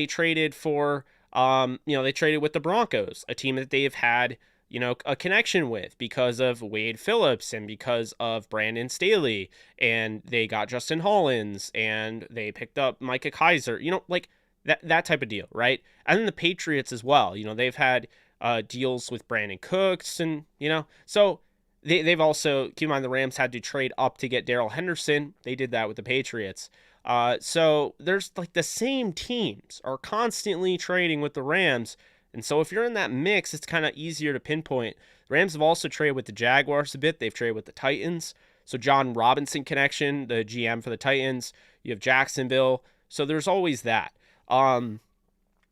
traded for they traded with the Broncos, a team that they've had a connection with because of Wade Phillips and because of Brandon Staley, and they got Justin Hollins and they picked up Micah Kaiser, like that type of deal, right? And then the Patriots as well, they've had deals with Brandon Cooks, and so they've also, keep in mind, the Rams had to trade up to get Darrell Henderson. They did that with the Patriots. So there's like the same teams are constantly trading with the Rams. And so if you're in that mix, it's kind of easier to pinpoint. The Rams have also traded with the Jaguars a bit. They've traded with the Titans. So John Robinson connection, the GM for the Titans. You have Jacksonville. So there's always that.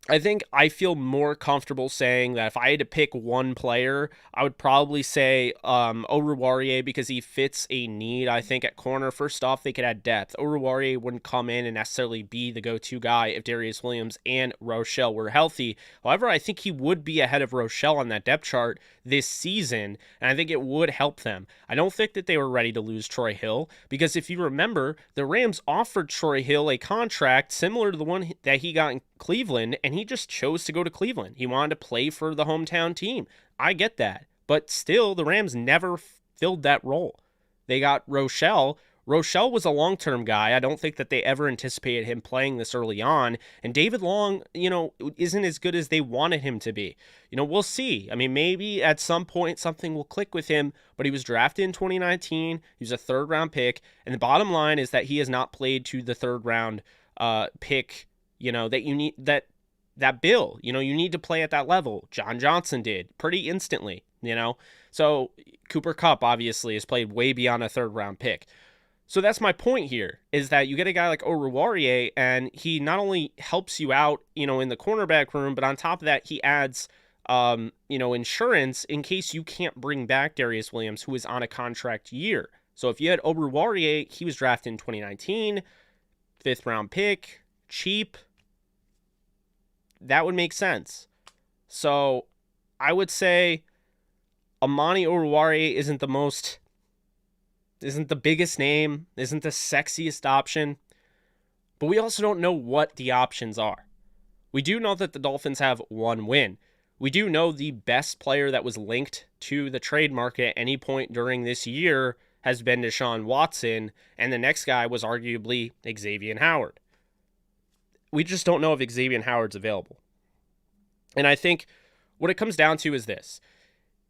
I think I feel more comfortable saying that if I had to pick one player, I would probably say Oruwariye, because he fits a need, I think, at corner. First off, they could add depth. Oruwariye wouldn't come in and necessarily be the go-to guy if Darius Williams and Rochelle were healthy. However, I think he would be ahead of Rochelle on that depth chart this season, and I think it would help them. I don't think that they were ready to lose Troy Hill, because if you remember, the Rams offered Troy Hill a contract similar to the one that he got in Cleveland, and he just chose to go to Cleveland. He wanted to play for the hometown team. I get that. But still, the Rams never filled that role. They got Rochelle. Rochelle was a long-term guy. I don't think that they ever anticipated him playing this early on. And David Long, isn't as good as they wanted him to be. We'll see. I mean, maybe at some point something will click with him, but he was drafted in 2019. He was a third-round pick. And the bottom line is that he has not played to the third-round pick, that you need, that bill, you need to play at that level. John Johnson did pretty instantly, so Cooper Kupp obviously has played way beyond a third round pick. So that's my point here, is that you get a guy like Oruwariye, and he not only helps you out, in the cornerback room, but on top of that, he adds, insurance in case you can't bring back Darius Williams, who is on a contract year. So if you had Oruwariye, he was drafted in 2019, 5th round pick, cheap, that would make sense. So I would say Amani Oruwariye isn't the biggest name, isn't the sexiest option, but we also don't know what the options are. We do know that the Dolphins have one win. We do know the best player that was linked to the trade market at any point during this year has been Deshaun Watson, and the next guy was arguably Xavier Howard. We just don't know if Xavier Howard's available. And I think what it comes down to is this.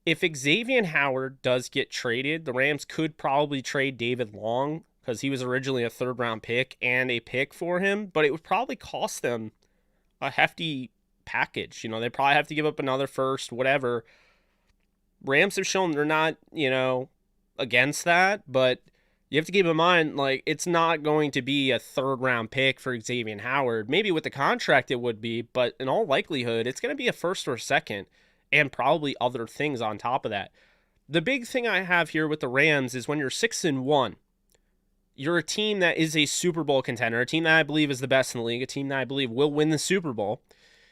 If Xavier Howard does get traded, the Rams could probably trade David Long, because he was originally a third-round pick and a pick for him, but it would probably cost them a hefty package. They'd probably have to give up another first, whatever. Rams have shown they're not, against that, but you have to keep in mind, it's not going to be a third-round pick for Xavier Howard. Maybe with the contract it would be, but in all likelihood, it's going to be a first or second, and probably other things on top of that. The big thing I have here with the Rams is when you're 6-1, you're a team that is a Super Bowl contender, a team that I believe is the best in the league, a team that I believe will win the Super Bowl.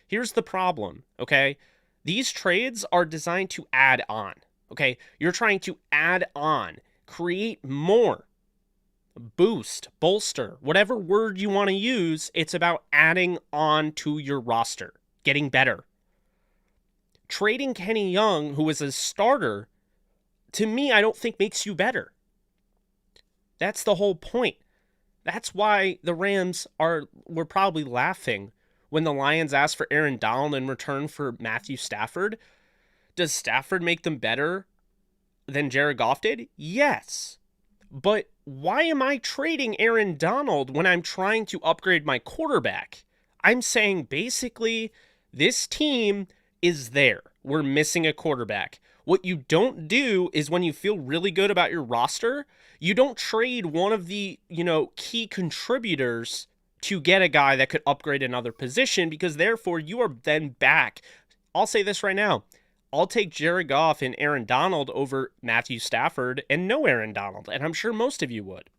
Here's the problem, okay? These trades are designed to add on, okay? You're trying to add on, create more. Boost, bolster, whatever word you want to use, it's about adding on to your roster, getting better. Trading Kenny Young, who was a starter, to me, I don't think makes you better. That's the whole point. That's why the Rams were probably laughing when the Lions asked for Aaron Donald in return for Matthew Stafford. Does Stafford make them better than Jared Goff did? Yes. But why am I trading Aaron Donald when I'm trying to upgrade my quarterback? I'm saying basically this team is there. We're missing a quarterback. What you don't do is when you feel really good about your roster, you don't trade one of the, key contributors to get a guy that could upgrade another position, because therefore you are then back. I'll say this right now. I'll take Jared Goff and Aaron Donald over Matthew Stafford and no Aaron Donald, and I'm sure most of you would.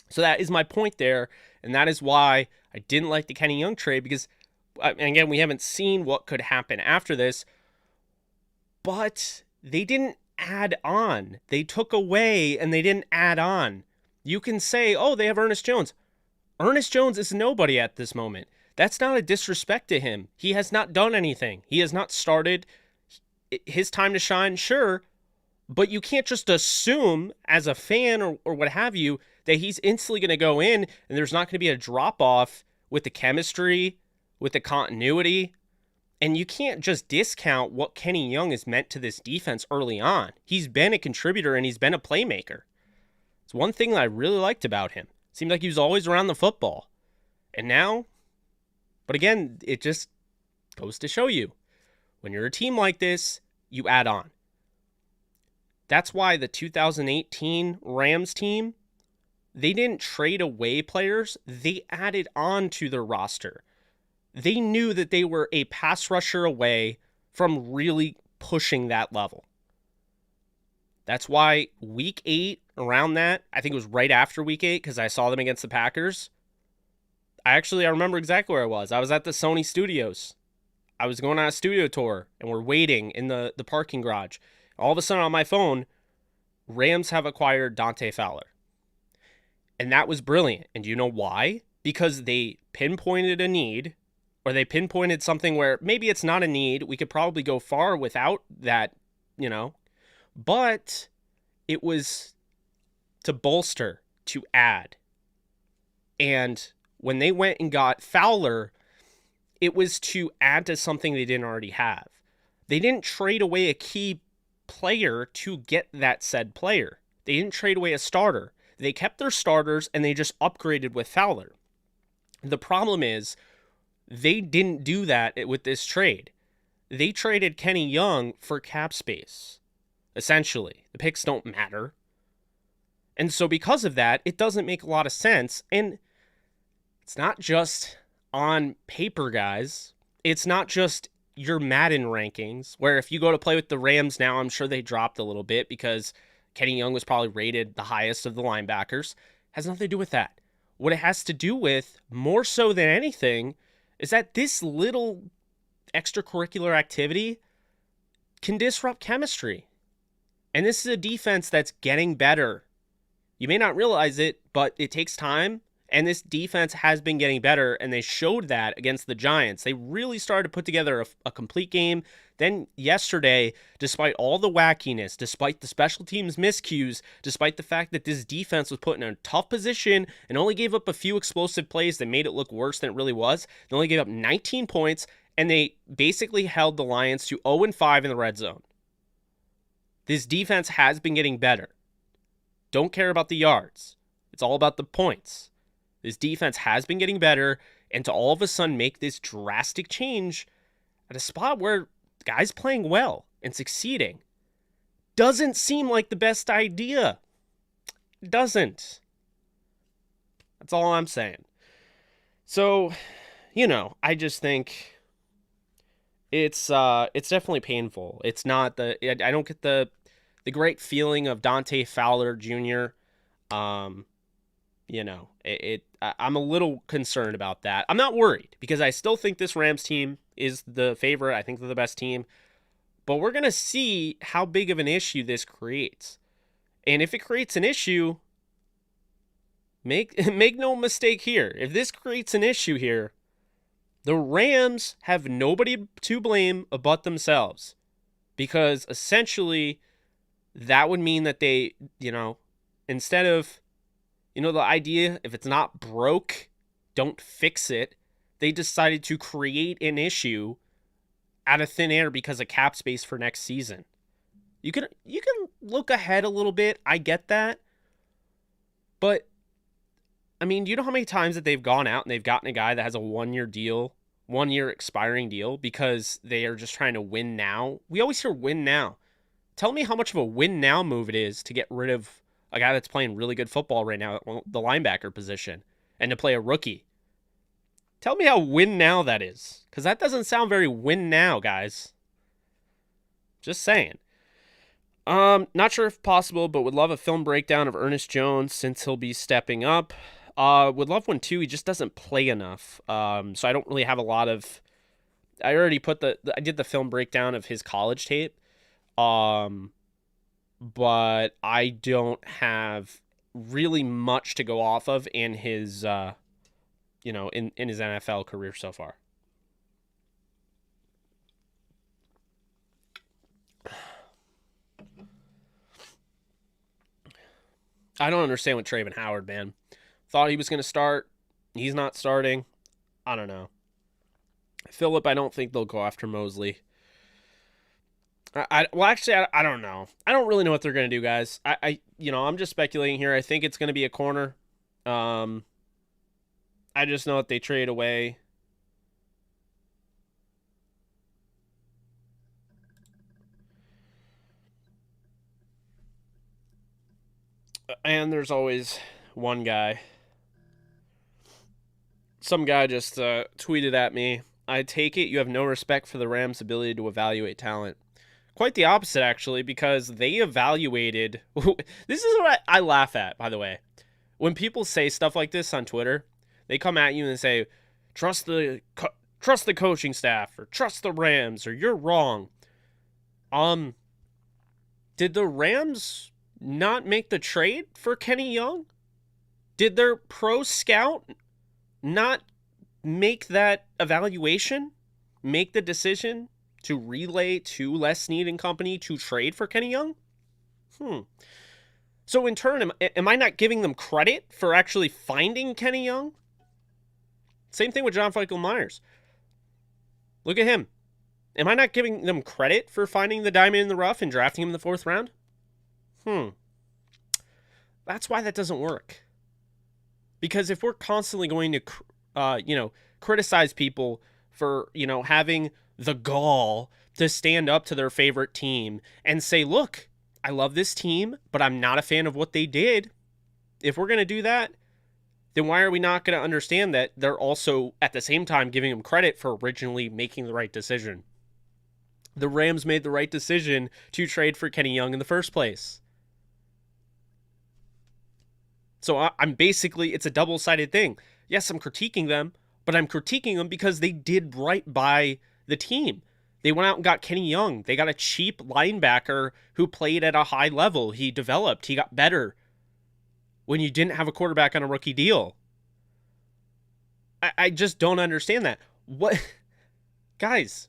So that is my point there, and that is why I didn't like the Kenny Young trade, because, again, we haven't seen what could happen after this, but they didn't add on. They took away, and they didn't add on. You can say, oh, they have Ernest Jones. Ernest Jones is nobody at this moment. That's not a disrespect to him. He has not done anything. He has not started. His time to shine, sure, but you can't just assume as a fan or what have you that he's instantly going to go in and there's not going to be a drop-off with the chemistry, with the continuity, and you can't just discount what Kenny Young has meant to this defense early on. He's been a contributor and he's been a playmaker. It's one thing that I really liked about him. Seemed like he was always around the football. And now, but again, it just goes to show you, when you're a team like this, you add on. That's why the 2018 Rams team, they didn't trade away players. They added on to their roster. They knew that they were a pass rusher away from really pushing that level. That's why week 8, around that, I think it was right after week 8, because I saw them against the Packers. I remember exactly where I was. I was at the Sony studios. I was going on a studio tour, and we're waiting in the parking garage. All of a sudden on my phone, Rams have acquired Dante Fowler. And that was brilliant. And do you know why? Because they pinpointed a need, or they pinpointed something where maybe it's not a need. We could probably go far without that, but it was to bolster, to add. And when they went and got Fowler, it was to add to something they didn't already have. They didn't trade away a key player to get that said player. They didn't trade away a starter. They kept their starters and they just upgraded with Fowler. The problem is they didn't do that with this trade. They traded Kenny Young for cap space. Essentially, the picks don't matter. And so because of that, it doesn't make a lot of sense. And it's not just on paper, guys. It's not just your Madden rankings, where if you go to play with the Rams now, I'm sure they dropped a little bit because Kenny Young was probably rated the highest of the linebackers. It has nothing to do with that. What it has to do with, more so than anything, is that this little extracurricular activity can disrupt chemistry. And this is a defense that's getting better. You may not realize it, but it takes time. And this defense has been getting better, and they showed that against the Giants. They really started to put together a complete game. Then yesterday, despite all the wackiness, despite the special teams miscues, despite the fact that this defense was put in a tough position and only gave up a few explosive plays that made it look worse than it really was, they only gave up 19 points, and they basically held the Lions to 0-5 in the red zone. This defense has been getting better. Don't care about the yards. It's all about the points. This defense has been getting better, and to all of a sudden make this drastic change at a spot where the guy's playing well and succeeding doesn't seem like the best idea. It doesn't. That's all I'm saying. So, I just think it's definitely painful. It's not I don't get the great feeling of Dante Fowler Jr. I'm a little concerned about that. I'm not worried because I still think this Rams team is the favorite. I think they're the best team. But we're going to see how big of an issue this creates. And if it creates an issue, make no mistake here. If this creates an issue here, the Rams have nobody to blame but themselves. Because essentially, that would mean that they, instead of, the idea, if it's not broke, don't fix it. They decided to create an issue out of thin air because of cap space for next season. You can look ahead a little bit. I get that. But, I mean, do you know how many times that they've gone out and they've gotten a guy that has a 1-year deal, 1-year expiring deal, because they are just trying to win now? We always hear win now. Tell me how much of a win now move it is to get rid of a guy that's playing really good football right now at the linebacker position and to play a rookie. Tell me how win now that is, because that doesn't sound very win now, guys. Just saying. Not sure if possible, but would love a film breakdown of Ernest Jones since he'll be stepping up. Would love one too. He just doesn't play enough. So I don't really have a lot of. I already put I did the film breakdown of his college tape. But I don't have really much to go off of in his, in his NFL career so far. I don't understand with Travin Howard, man. Thought he was going to start. He's not starting. I don't know. Phillip, I don't think they'll go after Mosley. I don't know. I don't really know what they're going to do, guys. I'm just speculating here. I think it's going to be a corner. I just know that they trade away. And there's always one guy. Some guy just tweeted at me, I take it you have no respect for the Rams' ability to evaluate talent. Quite the opposite, actually, because they evaluated... This is what I laugh at, by the way. When people say stuff like this on Twitter, they come at you and say, trust the coaching staff, or trust the Rams, or you're wrong. Did the Rams not make the trade for Kenny Young? Did their pro scout not make that evaluation? Make the decision to relay to Les Snead and company to trade for Kenny Young? So in turn, am I not giving them credit for actually finding Kenny Young? Same thing with John Michael Myers. Look at him. Am I not giving them credit for finding the diamond in the rough and drafting him in the 4th round? That's why that doesn't work. Because if we're constantly going to, criticize people for, having the gall to stand up to their favorite team and say, look, I love this team, but I'm not a fan of what they did. If we're going to do that, then why are we not going to understand that they're also, at the same time, giving them credit for originally making the right decision? The Rams made the right decision to trade for Kenny Young in the first place. So I'm basically, it's a double-sided thing. Yes, I'm critiquing them, but I'm critiquing them because they did right by the team. They went out and got Kenny Young. They got a cheap linebacker who played at a high level. He developed. He got better when you didn't have a quarterback on a rookie deal. I just don't understand that. What, guys,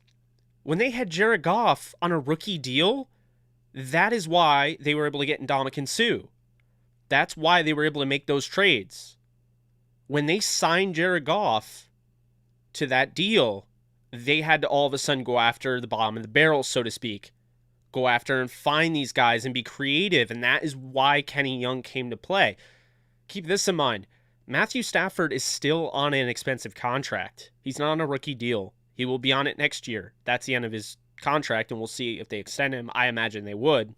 when they had Jared Goff on a rookie deal, that is why they were able to get Ndamukong Suh. That's why they were able to make those trades. When they signed Jared Goff to that deal, they had to all of a sudden go after the bottom of the barrel, so to speak. Go after and find these guys and be creative, and that is why Kenny Young came to play. Keep this in mind. Matthew Stafford is still on an expensive contract. He's not on a rookie deal. He will be on it next year. That's the end of his contract, and we'll see if they extend him. I imagine they would.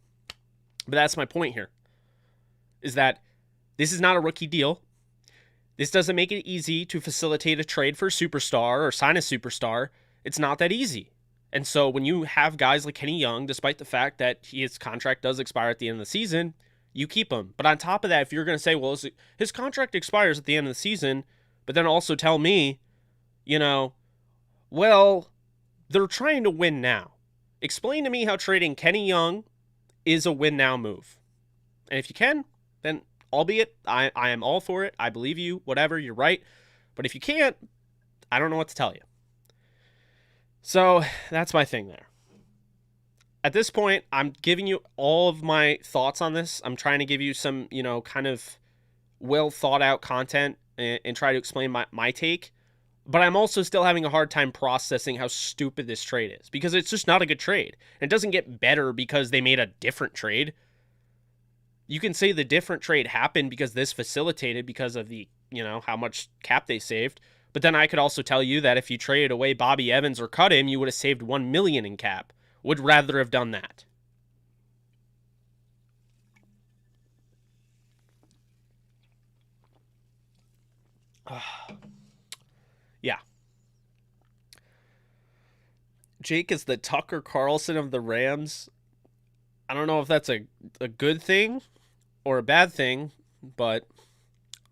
But that's my point here, is that this is not a rookie deal. This doesn't make it easy to facilitate a trade for a superstar or sign a superstar. It's not that easy. And so when you have guys like Kenny Young, despite the fact that his contract does expire at the end of the season, you keep him. But on top of that, if you're going to say, well, his contract expires at the end of the season, but then also tell me, well, they're trying to win now. Explain to me how trading Kenny Young is a win now move. And if you can, then albeit I am all for it. I believe you, whatever, you're right. But if you can't, I don't know what to tell you. So that's my thing there. At this point, I'm giving you all of my thoughts on this. I'm trying to give you some, kind of well thought out content and try to explain my take. But I'm also still having a hard time processing how stupid this trade is, because it's just not a good trade. It doesn't get better because they made a different trade. You can say the different trade happened because this facilitated because of the, how much cap they saved. But then I could also tell you that if you traded away Bobby Evans or cut him, you would have saved $1 million in cap. Would rather have done that. Yeah. Jake is the Tucker Carlson of the Rams. I don't know if that's a good thing or a bad thing, but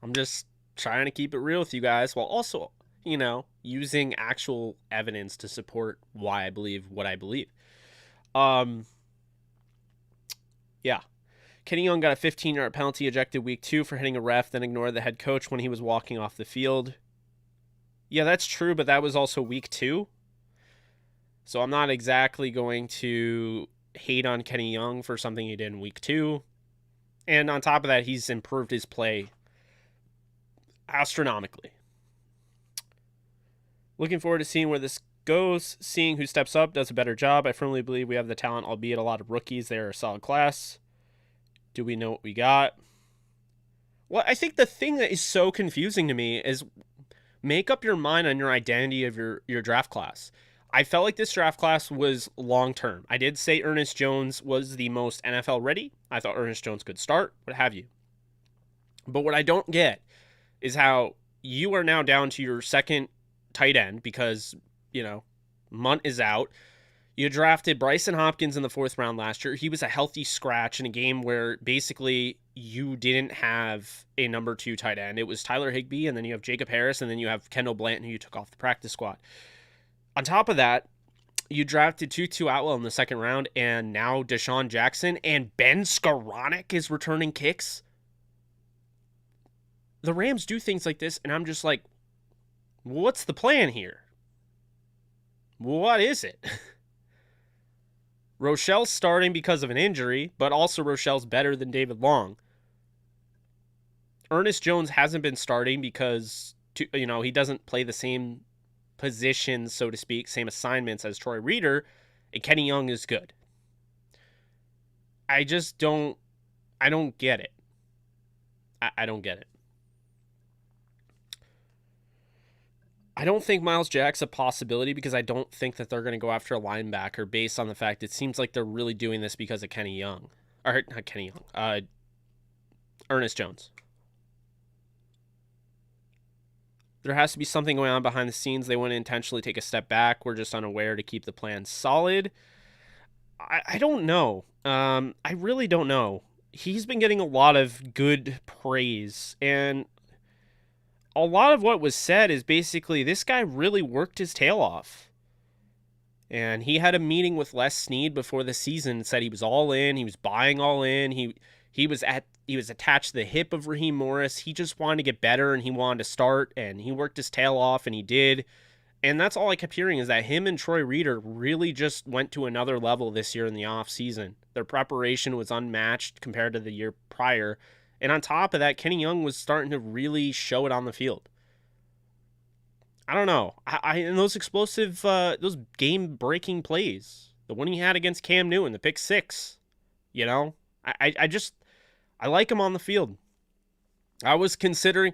I'm just trying to keep it real with you guys while also, using actual evidence to support why I believe what I believe. Yeah. Kenny Young got a 15-yard penalty, ejected week 2 for hitting a ref, then ignored the head coach when he was walking off the field. Yeah, that's true, but that was also week 2. So I'm not exactly going to hate on Kenny Young for something he did in week 2. And on top of that, he's improved his play astronomically. Looking forward to seeing where this goes, seeing who steps up, does a better job. I firmly believe we have the talent, albeit a lot of rookies. They're a solid class. Do we know what we got? Well, I think the thing that is so confusing to me is make up your mind on your identity of your draft class. I felt like this draft class was long-term. I did say Ernest Jones was the most NFL ready. I thought Ernest Jones could start, what have you. But what I don't get is how you are now down to your second tight end because, Munt is out. You drafted Bryson Hopkins in the 4th round last year. He was a healthy scratch in a game where basically you didn't have a number 2 tight end. It was Tyler Higbee, and then you have Jacob Harris, and then you have Kendall Blanton, who you took off the practice squad. On top of that, you drafted Tutu Atwell in the 2nd round, and now Deshaun Jackson, and Ben Skoranek is returning kicks. The Rams do things like this, and I'm just like, what's the plan here? What is it? Rochelle's starting because of an injury, but also Rochelle's better than David Long. Ernest Jones hasn't been starting because, he doesn't play the same positions, so to speak, same assignments as Troy Reeder, and Kenny Young is good. I don't get it. I don't get it. I don't think Miles Jack's a possibility because I don't think that they're going to go after a linebacker based on the fact it seems like they're really doing this because of Kenny Young. Or not Kenny Young. Ernest Jones. There has to be something going on behind the scenes. They wouldn't intentionally take a step back. We're just unaware to keep the plan solid. I don't know. I really don't know. He's been getting a lot of good praise, and a lot of what was said is basically this guy really worked his tail off. And he had a meeting with Les Snead before the season and said he was all in. He was buying all in. He was attached to the hip of Raheem Morris. He just wanted to get better and he wanted to start, and he worked his tail off, and he did. And that's all I kept hearing is that him and Troy Reeder really just went to another level this year in the offseason. Their preparation was unmatched compared to the year prior. And on top of that, Kenny Young was starting to really show it on the field. I don't know. And those explosive, those game-breaking plays, the one he had against Cam Newton, the pick 6, I like him on the field. I was considering,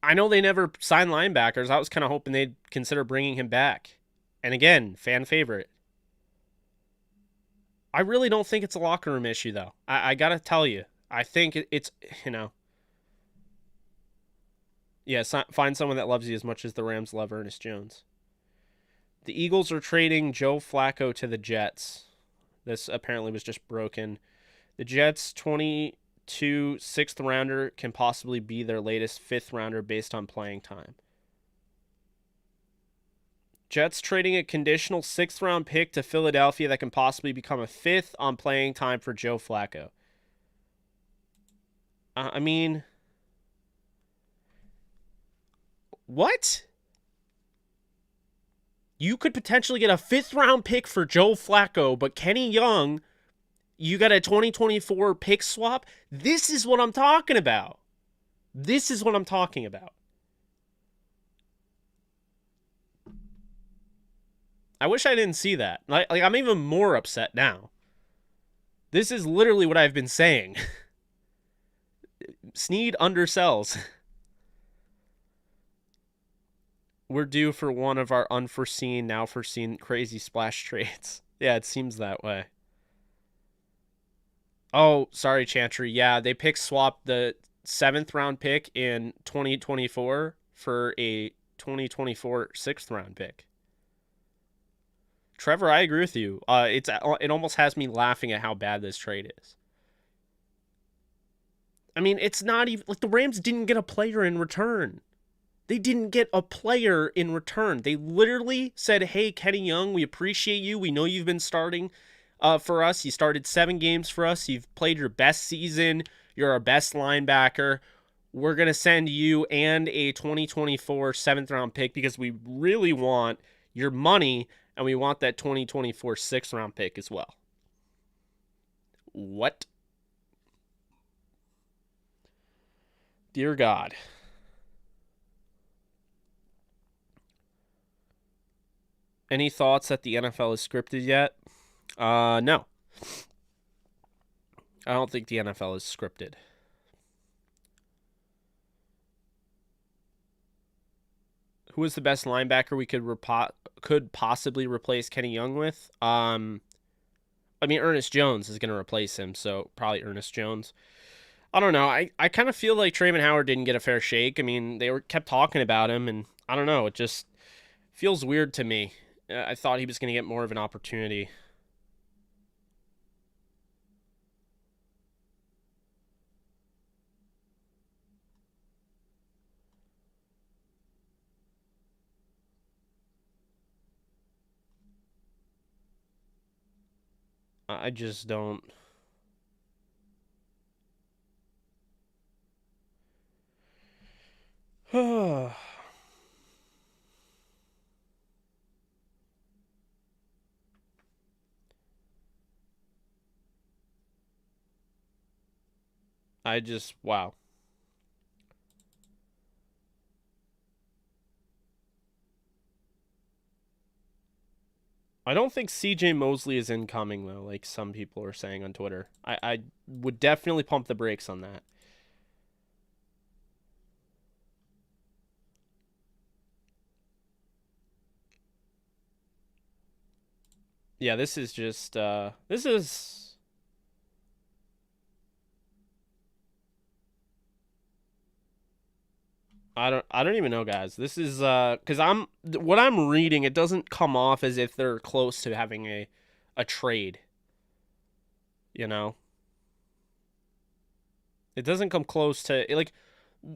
I know they never signed linebackers. I was kind of hoping they'd consider bringing him back. And again, fan favorite. I really don't think it's a locker room issue, though. I got to tell you. I think it's, yeah, find someone that loves you as much as the Rams love Ernest Jones. The Eagles are trading Joe Flacco to the Jets. This apparently was just broken. The Jets' 22 6th rounder can possibly be their latest 5th rounder based on playing time. Jets trading a conditional 6th round pick to Philadelphia that can possibly become a 5th on playing time for Joe Flacco. I mean, what? You could potentially get a 5th round pick for Joe Flacco, but Kenny Young, you got a 2024 pick swap? This is what I'm talking about. This is what I'm talking about. I wish I didn't see that. Like I'm even more upset now. This is literally what I've been saying. Snead undersells. We're due for one of our unforeseen, now foreseen crazy splash trades. Yeah, it seems that way. Oh, sorry, Chantry. Yeah, they swapped the 7th round pick in 2024 for a 2024 6th round pick. Trevor, I agree with you. It almost has me laughing at how bad this trade is. I mean, it's not even like the Rams didn't get a player in return. They didn't get a player in return. They literally said, hey, Kenny Young, we appreciate you. We know you've been starting for us. You started 7 games for us. You've played your best season. You're our best linebacker. We're going to send you and a 2024 7th round pick because we really want your money and we want that 2024 6th round pick as well. What? Dear God. Any thoughts that the NFL is scripted yet? No. I don't think the NFL is scripted. Who is the best linebacker we could possibly replace Kenny Young with? I mean, Ernest Jones is going to replace him, so probably Ernest Jones. I don't know. I kind of feel like Trayvon Howard didn't get a fair shake. I mean, they kept talking about him, and I don't know. It just feels weird to me. I thought he was going to get more of an opportunity. I just don't. Wow. I don't think CJ Mosley is incoming, though, like some people are saying on Twitter. I would definitely pump the brakes on that. Yeah, this is just, this is... I don't even know, guys. This is because what I'm reading, it doesn't come off as if they're close to having a trade. You know? It doesn't come close to like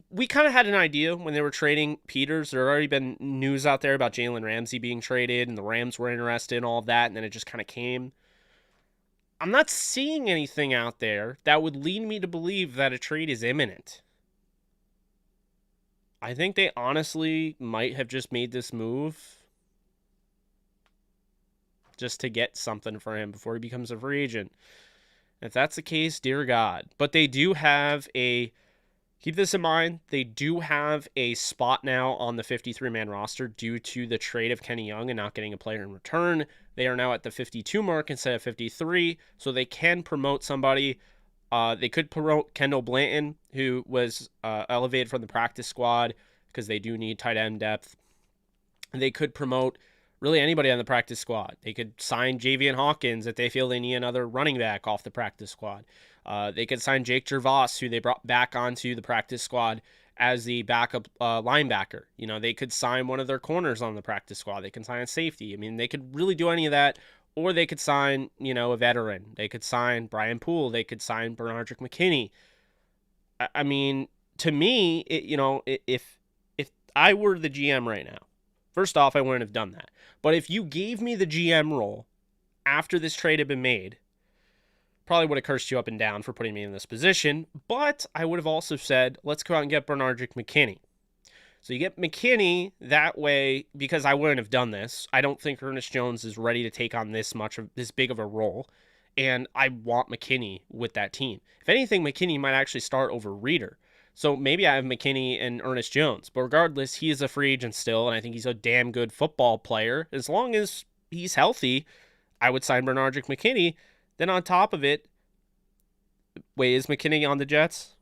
we kind of had an idea when they were trading Peters. There had already been news out there about Jalen Ramsey being traded and the Rams were interested in all of that, and then it just kind of came. I'm not seeing anything out there that would lead me to believe that a trade is imminent. I think they honestly might have just made this move just to get something for him before he becomes a free agent. If that's the case, dear God. But they do have keep this in mind, they do have a spot now on the 53-man roster due to the trade of Kenny Young and not getting a player in return. They are now at the 52 mark instead of 53, so they can promote somebody. They could promote Kendall Blanton, who was elevated from the practice squad because they do need tight end depth. They could promote really anybody on the practice squad. They could sign Javian Hawkins if they feel they need another running back off the practice squad. They could sign Jake Gervais, who they brought back onto the practice squad as the backup linebacker. You know, they could sign one of their corners on the practice squad. They can sign a safety. I mean, they could really do any of that. Or they could sign, a veteran. They could sign Brian Poole. They could sign Bernardrick McKinney. I mean, to me, if I were the GM right now, first off, I wouldn't have done that. But if you gave me the GM role after this trade had been made, probably would have cursed you up and down for putting me in this position. But I would have also said, let's go out and get Bernardrick McKinney. So you get McKinney that way, because I wouldn't have done this. I don't think Ernest Jones is ready to take on this big of a role, and I want McKinney with that team. If anything, McKinney might actually start over Reeder. So maybe I have McKinney and Ernest Jones, but regardless, he is a free agent still, and I think he's a damn good football player as long as he's healthy, I would sign Bernardrick McKinney. Then on top of it, wait, is McKinney on the Jets?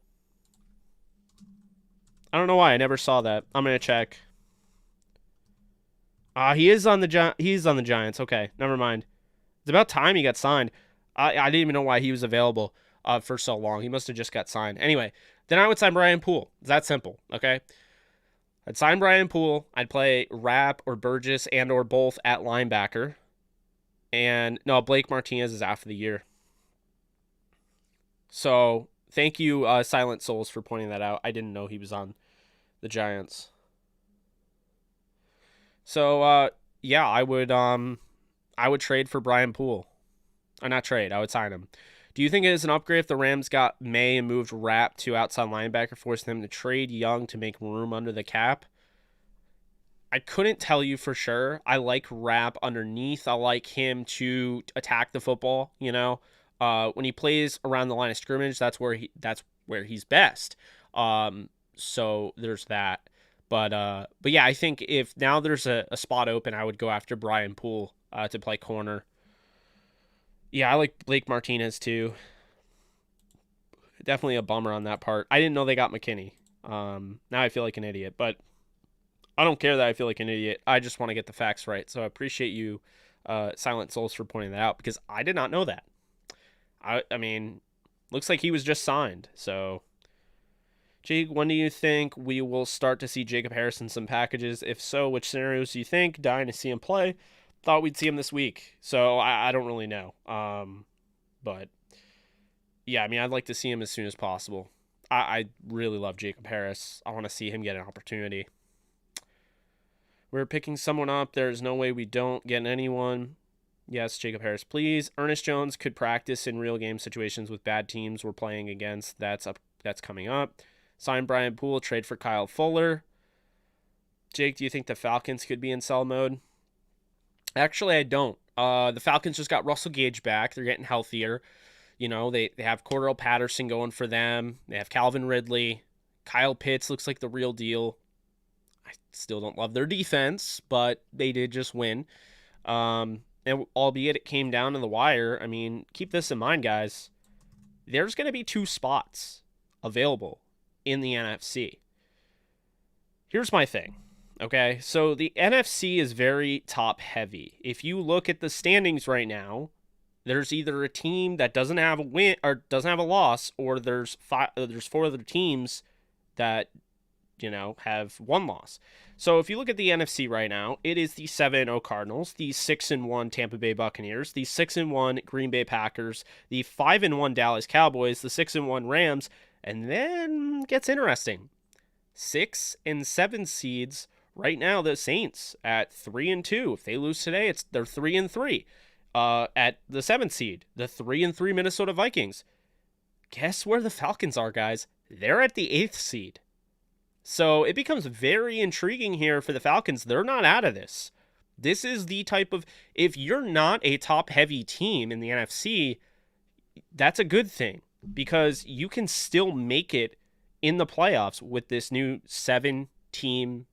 I don't know why. I never saw that. I'm going to check. He is on the he's on the Giants. Okay, never mind. It's about time he got signed. I didn't even know why he was available for so long. He must have just got signed. Anyway, then I would sign Brian Poole. It's that simple, okay? I'd sign Brian Poole. I'd play Rapp or Burgess and or both at linebacker. And no, Blake Martinez is after the year. So thank you, Silent Souls, for pointing that out. I didn't know he was on the Giants. So yeah, I would trade for Brian Poole. Or not trade, I would sign him. Do you think it is an upgrade if the Rams got May and moved Rapp to outside linebacker, forcing them to trade Young to make room under the cap? I couldn't tell you for sure. I like Rapp underneath. I like him to attack the football, you know. When he plays around the line of scrimmage, that's where he's best. So there's that. But yeah, I think if now there's a spot open, I would go after Brian Poole to play corner. Yeah, I like Blake Martinez too. Definitely a bummer on that part. I didn't know they got McKinney. Now I feel like an idiot, but I don't care that I feel like an idiot. I just want to get the facts right. So I appreciate you, Silent Souls, for pointing that out because I did not know that. I mean, looks like he was just signed. So, Jake, when do you think we will start to see Jacob Harris in some packages? If so, which scenarios do you think? Dying to see him play. Thought we'd see him this week. So I don't really know. But yeah, I mean, I'd like to see him as soon as possible. I really love Jacob Harris. I want to see him get an opportunity. We're picking someone up. There's no way we don't get anyone. Yes, Jacob Harris, please. Ernest Jones could practice in real game situations with bad teams we're playing against. That's coming up. Sign Brian Poole, trade for Kyle Fuller. Jake, do you think the Falcons could be in sell mode? Actually, I don't. The Falcons just got Russell Gage back. They're getting healthier. You know, they have Cordell Patterson going for them. They have Calvin Ridley. Kyle Pitts looks like the real deal. I still don't love their defense, but they did just win. And albeit it came down to the wire, I mean, keep this in mind, guys. There's going to be 2 spots available in the NFC. Here's my thing. Okay, so the NFC is very top heavy. If you look at the standings right now, there's either a team that doesn't have a win or doesn't have a loss, or there's 4 other teams that, you know, have 1 loss. So if you look at the NFC right now, it is the 7-0 Cardinals, the 6-1 Tampa Bay Buccaneers, the 6-1 Green Bay Packers, the 5-1 Dallas Cowboys, the 6-1 Rams, and then it gets interesting. 6 and 7 seeds. Right now, the Saints at 3-2. If they lose today, they're 3-3. At the 7th seed, the 3-3 Minnesota Vikings. Guess where the Falcons are, guys? They're at the 8th seed. So it becomes very intriguing here for the Falcons. They're not out of this. This is the type of, if you're not a top-heavy team in the NFC, that's a good thing because you can still make it in the playoffs with this new 7-team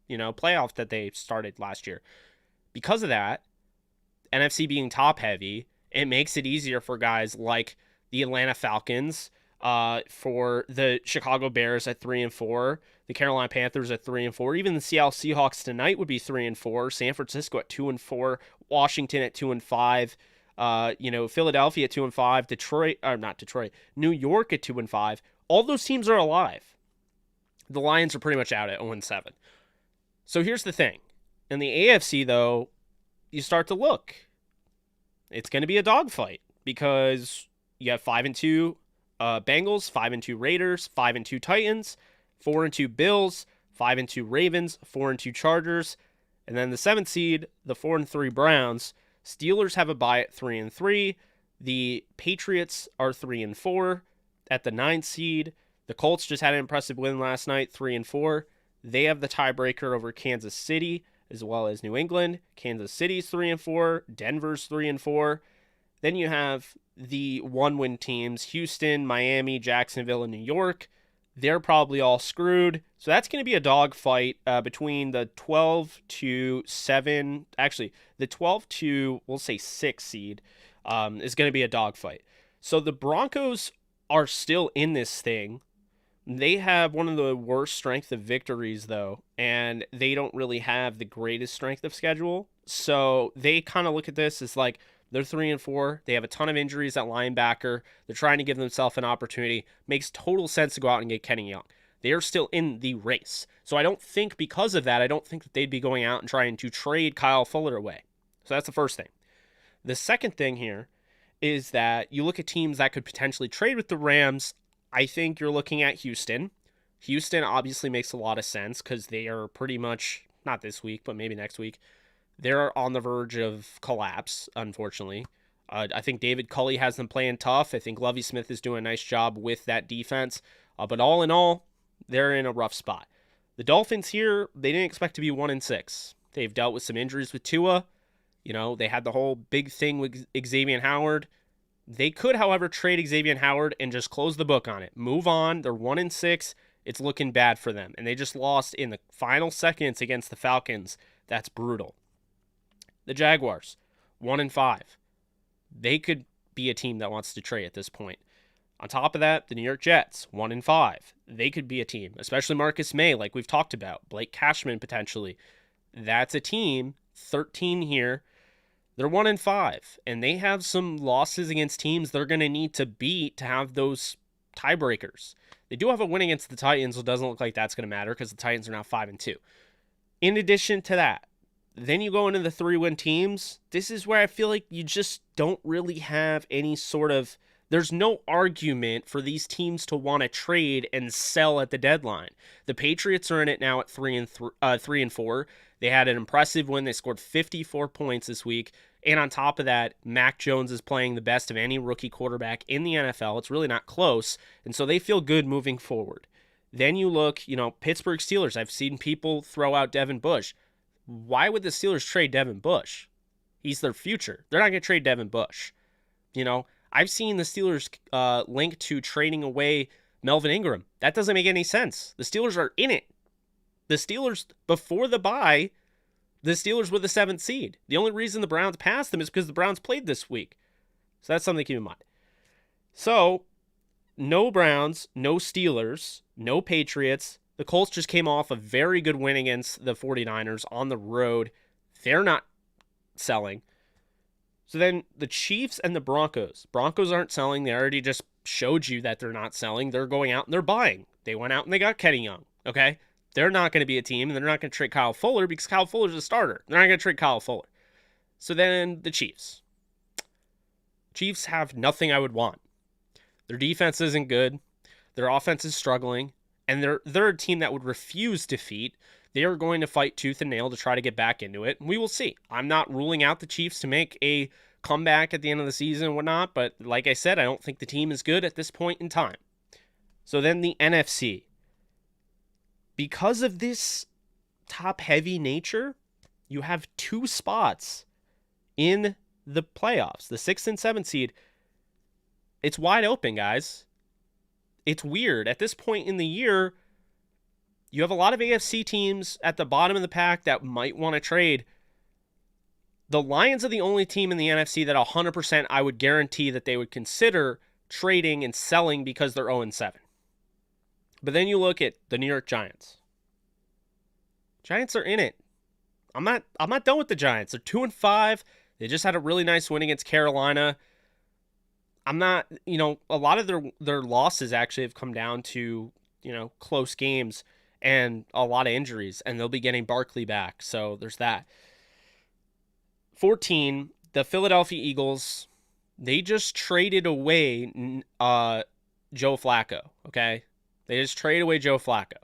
playoff that they started last year. Because of that, NFC being top heavy, it makes it easier for guys like the Atlanta Falcons, for the Chicago Bears at 3-4, the Carolina Panthers at 3-4, even the Seattle Seahawks tonight would be 3-4, San Francisco at 2-4, Washington at 2-5, Philadelphia at 2-5, New York at 2-5. All those teams are alive. The Lions are pretty much out at 0-7. So here's the thing. In the AFC, though, you start to look. It's going to be a dogfight because you have 5-2 Bengals, 5-2 Raiders, 5-2 Titans, 4-2 Bills, 5-2 Ravens, 4-2 Chargers, and then the 7th seed, the 4-3 Browns. Steelers have a bye at 3-3. The Patriots are 3-4 at the 9th seed. The Colts just had an impressive win last night, 3-4. They have the tiebreaker over Kansas City as well as New England. Kansas City's 3-4. Denver's 3-4. Then you have the 1-win teams, Houston, Miami, Jacksonville, and New York. they're probably all screwed. So that's going to be a dogfight between the 12 to 7, actually, the 12 to, we'll say 6 seed is going to be a dogfight. So the Broncos are still in this thing. They have one of the worst strength of victories, though, and they don't really have the greatest strength of schedule. So they kind of look at this as like they're 3-4. They have a ton of injuries at linebacker. They're trying to give themselves an opportunity. Makes total sense to go out and get Kenny Young. They are still in the race. So I don't think because of that, I don't think that they'd be going out and trying to trade Kyle Fuller away. So that's the first thing. The second thing here is that you look at teams that could potentially trade with the Rams. I think you're looking at Houston. Houston obviously makes a lot of sense because they are pretty much, not this week, but maybe next week, they're on the verge of collapse, unfortunately. I think David Culley has them playing tough. I think Lovie Smith is doing a nice job with that defense. But all in all, they're in a rough spot. The Dolphins here, they didn't expect to be 1-6. They've dealt with some injuries with Tua. You know, they had the whole big thing with Xavier Howard. They could, however, trade Xavier Howard and just close the book on it. Move on. They're 1-6. It's looking bad for them. And they just lost in the final seconds against the Falcons. That's brutal. The Jaguars, 1-5. They could be a team that wants to trade at this point. On top of that, the New York Jets, 1-5. They could be a team, especially Marcus May, like we've talked about. Blake Cashman, potentially. That's a team, 13 here. They're 1-5, and they have some losses against teams they're going to need to beat to have those tiebreakers. They do have a win against the Titans, so it doesn't look like that's going to matter because the Titans are now 5-2. In addition to that, then you go into the 3-win teams. This is where I feel like you just don't really have any sort of... There's no argument for these teams to want to trade and sell at the deadline. The Patriots are in it now at 3-4. They had an impressive win. They scored 54 points this week. And on top of that, Mac Jones is playing the best of any rookie quarterback in the NFL. It's really not close. And so they feel good moving forward. Then you look, Pittsburgh Steelers. I've seen people throw out Devin Bush. Why would the Steelers trade Devin Bush? He's their future. They're not going to trade Devin Bush. I've seen the Steelers link to trading away Melvin Ingram. That doesn't make any sense. The Steelers are in it. The Steelers, before the bye, the Steelers were the 7th seed. The only reason the Browns passed them is because the Browns played this week. So that's something to keep in mind. So, no Browns, no Steelers, no Patriots. The Colts just came off a very good win against the 49ers on the road. They're not selling. So then the Chiefs and the Broncos. Broncos aren't selling. They already just showed you that they're not selling. They're going out and they're buying. They went out and they got Kenny Young. Okay? They're not going to be a team, and they're not going to trade Kyle Fuller because Kyle Fuller's a starter. They're not going to trade Kyle Fuller. So then the Chiefs. Chiefs have nothing I would want. Their defense isn't good. Their offense is struggling. And they're a team that would refuse defeat. They are going to fight tooth and nail to try to get back into it. We will see. I'm not ruling out the Chiefs to make a comeback at the end of the season and whatnot, but like I said, I don't think the team is good at this point in time. So then the NFC. Because of this top-heavy nature, you have 2 spots in the playoffs, the 6th and 7th seed. It's wide open, guys. It's weird. At this point in the year, you have a lot of AFC teams at the bottom of the pack that might want to trade. The Lions are the only team in the NFC that 100% I would guarantee that they would consider trading and selling because they're 0-7. But then you look at the New York Giants. Giants are in it. I'm not done with the Giants. They're 2-5. They just had a really nice win against Carolina. I'm not, a lot of their losses actually have come down to, close games and a lot of injuries, and they'll be getting Barkley back. So there's that. 14, the Philadelphia Eagles, they just traded away Joe Flacco, okay? They just traded away Joe Flacco.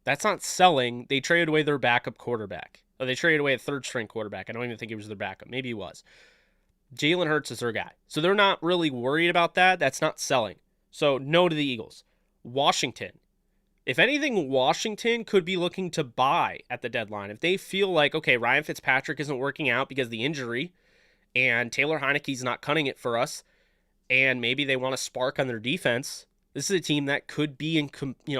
That's not selling. They traded away their backup quarterback. Or they traded away a third-string quarterback. I don't even think he was their backup. Maybe he was. Jalen Hurts is their guy. So they're not really worried about that. That's not selling. So no to the Eagles. Washington. If anything, Washington could be looking to buy at the deadline. If they feel like, okay, Ryan Fitzpatrick isn't working out because of the injury, and Taylor Heineke's not cutting it for us, and maybe they want to spark on their defense, This is a team that could be in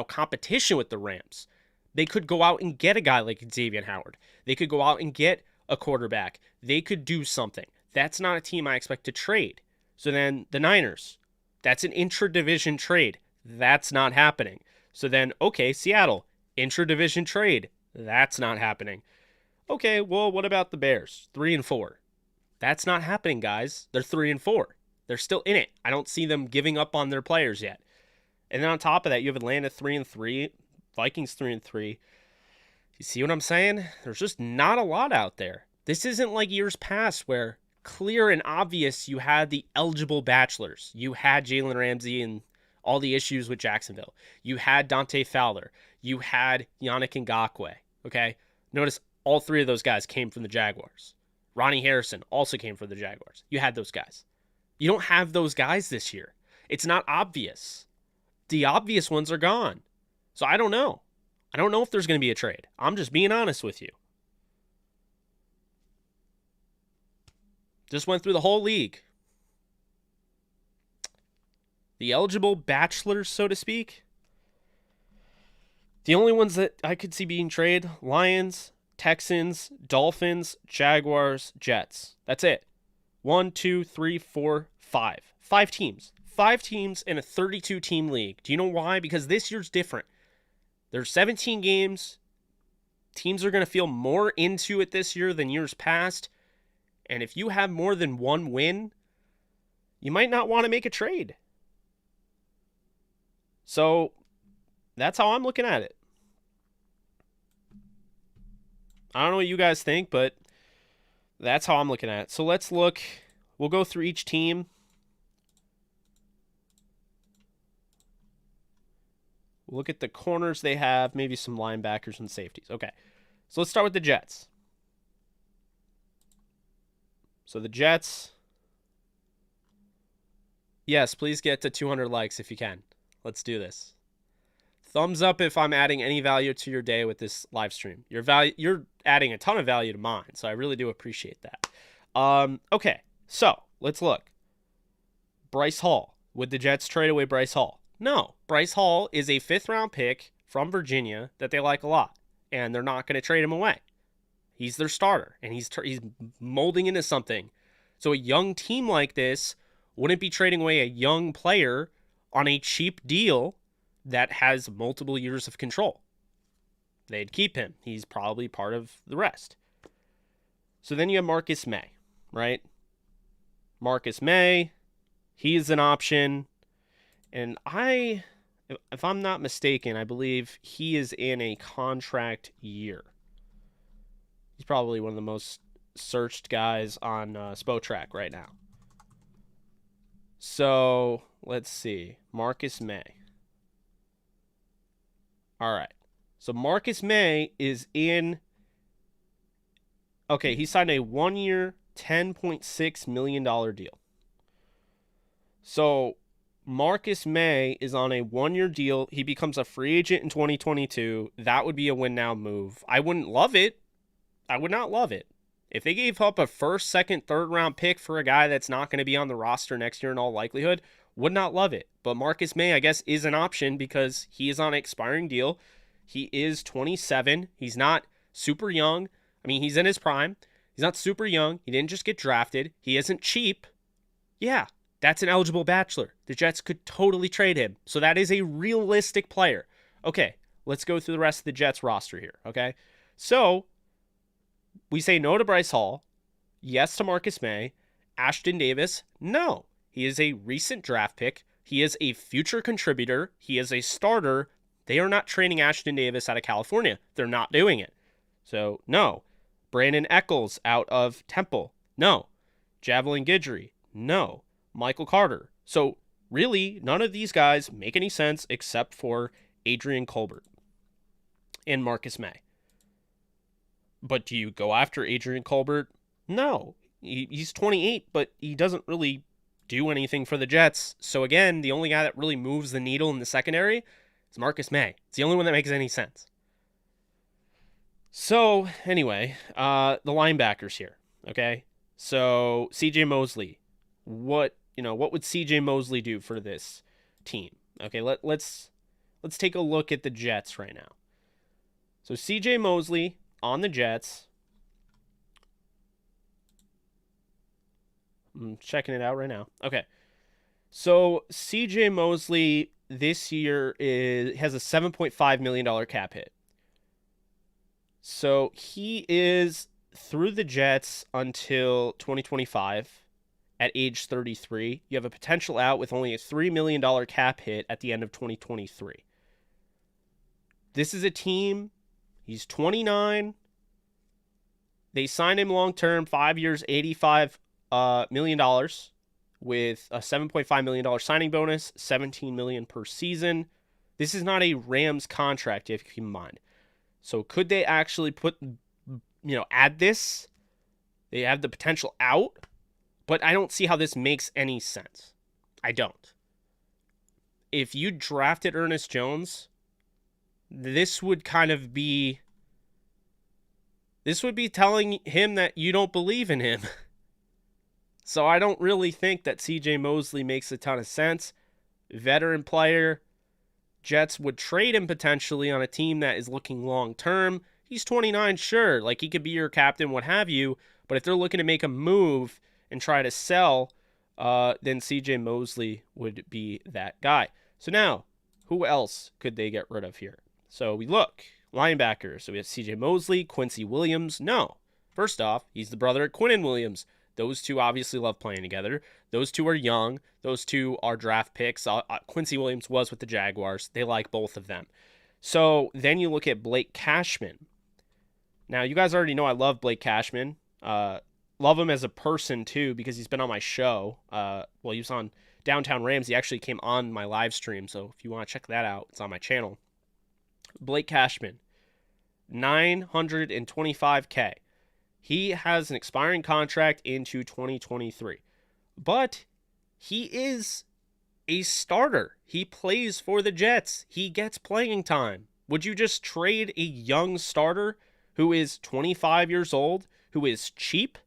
competition with the Rams. They could go out and get a guy like Xavier Howard. They could go out and get a quarterback. They could do something. That's not a team I expect to trade. So then the Niners, that's an intra-division trade. That's not happening. So then, okay, Seattle, intra-division trade. That's not happening. Okay, well, what about the Bears? 3-4. That's not happening, guys. They're 3-4. They're still in it. I don't see them giving up on their players yet. And then on top of that, you have Atlanta 3-3, Vikings 3-3. You see what I'm saying? There's just not a lot out there. This isn't like years past where clear and obvious you had the eligible bachelors. You had Jalen Ramsey and all the issues with Jacksonville. You had Dante Fowler. You had Yannick Ngakoue. Okay? Notice all three of those guys came from the Jaguars. Ronnie Harrison also came from the Jaguars. You had those guys. You don't have those guys this year. It's not obvious. The obvious ones are gone. So I don't know. I don't know if there's going to be a trade. I'm just being honest with you. Just went through the whole league. The eligible bachelors, so to speak. The only ones that I could see being traded, Lions, Texans, Dolphins, Jaguars, Jets. That's it. 1, 2, 3, 4, 5. 5 teams. 5 teams in a 32-team league. Do you know why? Because this year's different. There's 17 games. Teams are going to feel more into it this year than years past. And if you have more than one win, you might not want to make a trade. So that's how I'm looking at it. I don't know what you guys think, but that's how I'm looking at it. So let's look. We'll go through each team. We'll look at the corners they have, maybe some linebackers and safeties. Okay, so let's start with the Jets. So the Jets, yes, please get to 200 likes if you can. Let's do this. Thumbs up if I'm adding any value to your day with this live stream. You're adding a ton of value to mine, so I really do appreciate that. Okay, so let's look. Bryce Hall. Would the Jets trade away Bryce Hall? No. Bryce Hall is a 5th-round pick from Virginia that they like a lot, and they're not going to trade him away. He's their starter, and he's molding into something. So a young team like this wouldn't be trading away a young player on a cheap deal that has multiple years of control. They'd keep him. He's probably part of the rest. So then you have Marcus May, right? Marcus May, he's an option. And if I'm not mistaken, I believe he is in a contract year. He's probably one of the most searched guys on Spotrac right now. So let's see. Marcus May. All right. So Marcus May is in. Okay, he signed a 1-year, $10.6 million deal. So Marcus May is on a 1-year deal. He becomes a free agent in 2022. That would be a win now move. I wouldn't love it. I would not love it. If they gave up a 1st, 2nd, 3rd round pick for a guy that's not going to be on the roster next year in all likelihood, would not love it. But Marcus May, I guess, is an option because he is on an expiring deal. He is 27. He's not super young. I mean, he's in his prime. He's not super young. He didn't just get drafted. He isn't cheap. Yeah, that's an eligible bachelor. The Jets could totally trade him. So that is a realistic player. Okay, let's go through the rest of the Jets roster here, okay? So we say no to Bryce Hall, yes to Marcus May. Ashton Davis, no. He is a recent draft pick. He is a future contributor. He is a starter. They are not trading Ashton Davis out of California. They're not doing it. So, no. Brandon Eccles out of Temple, no. Javelin Guidry, no. Michael Carter. So, really, none of these guys make any sense except for Adrian Colbert and Marcus May. But do you go after Adrian Colbert? No. He's 28, but he doesn't really do anything for the Jets. So again, the only guy that really moves the needle in the secondary is Marcus May. It's the only one that makes any sense. So anyway, the linebackers here, okay? So CJ Mosley, what would CJ Mosley do for this team? Okay, let's take a look at the Jets right now. So CJ Mosley on the Jets. I'm checking it out right now. Okay. So CJ Mosley this year has a $7.5 million cap hit. So he is through the Jets until 2025 at age 33. You have a potential out with only a $3 million cap hit at the end of 2023. This is a team. He's 29. They signed him long-term, 5 years, $85 million with a $7.5 million signing bonus, $17 million per season. This is not a Rams contract, you have to keep in mind. So could they actually add this? They have the potential out, but I don't see how this makes any sense. I don't. If you drafted Ernest Jones, this would be telling him that you don't believe in him. So I don't really think that CJ Mosley makes a ton of sense. Veteran player. Jets would trade him potentially on a team that is looking long-term. He's 29, sure. Like, he could be your captain, what have you. But if they're looking to make a move and try to sell, then CJ Mosley would be that guy. So now, who else could they get rid of here? So we look. Linebackers. So we have CJ Mosley, Quincy Williams. No. First off, he's the brother of Quinnen Williams. Those two obviously love playing together. Those two are young. Those two are draft picks. Quincy Williams was with the Jaguars. They like both of them. So then you look at Blake Cashman. Now, you guys already know I love Blake Cashman. Love him as a person, too, because he's been on my show. He was on Downtown Rams. He actually came on my live stream. So if you want to check that out, it's on my channel. Blake Cashman, $925K. He has an expiring contract into 2023. But he is a starter. He plays for the Jets. He gets playing time. Would you just trade a young starter who is 25 years old, who is cheap?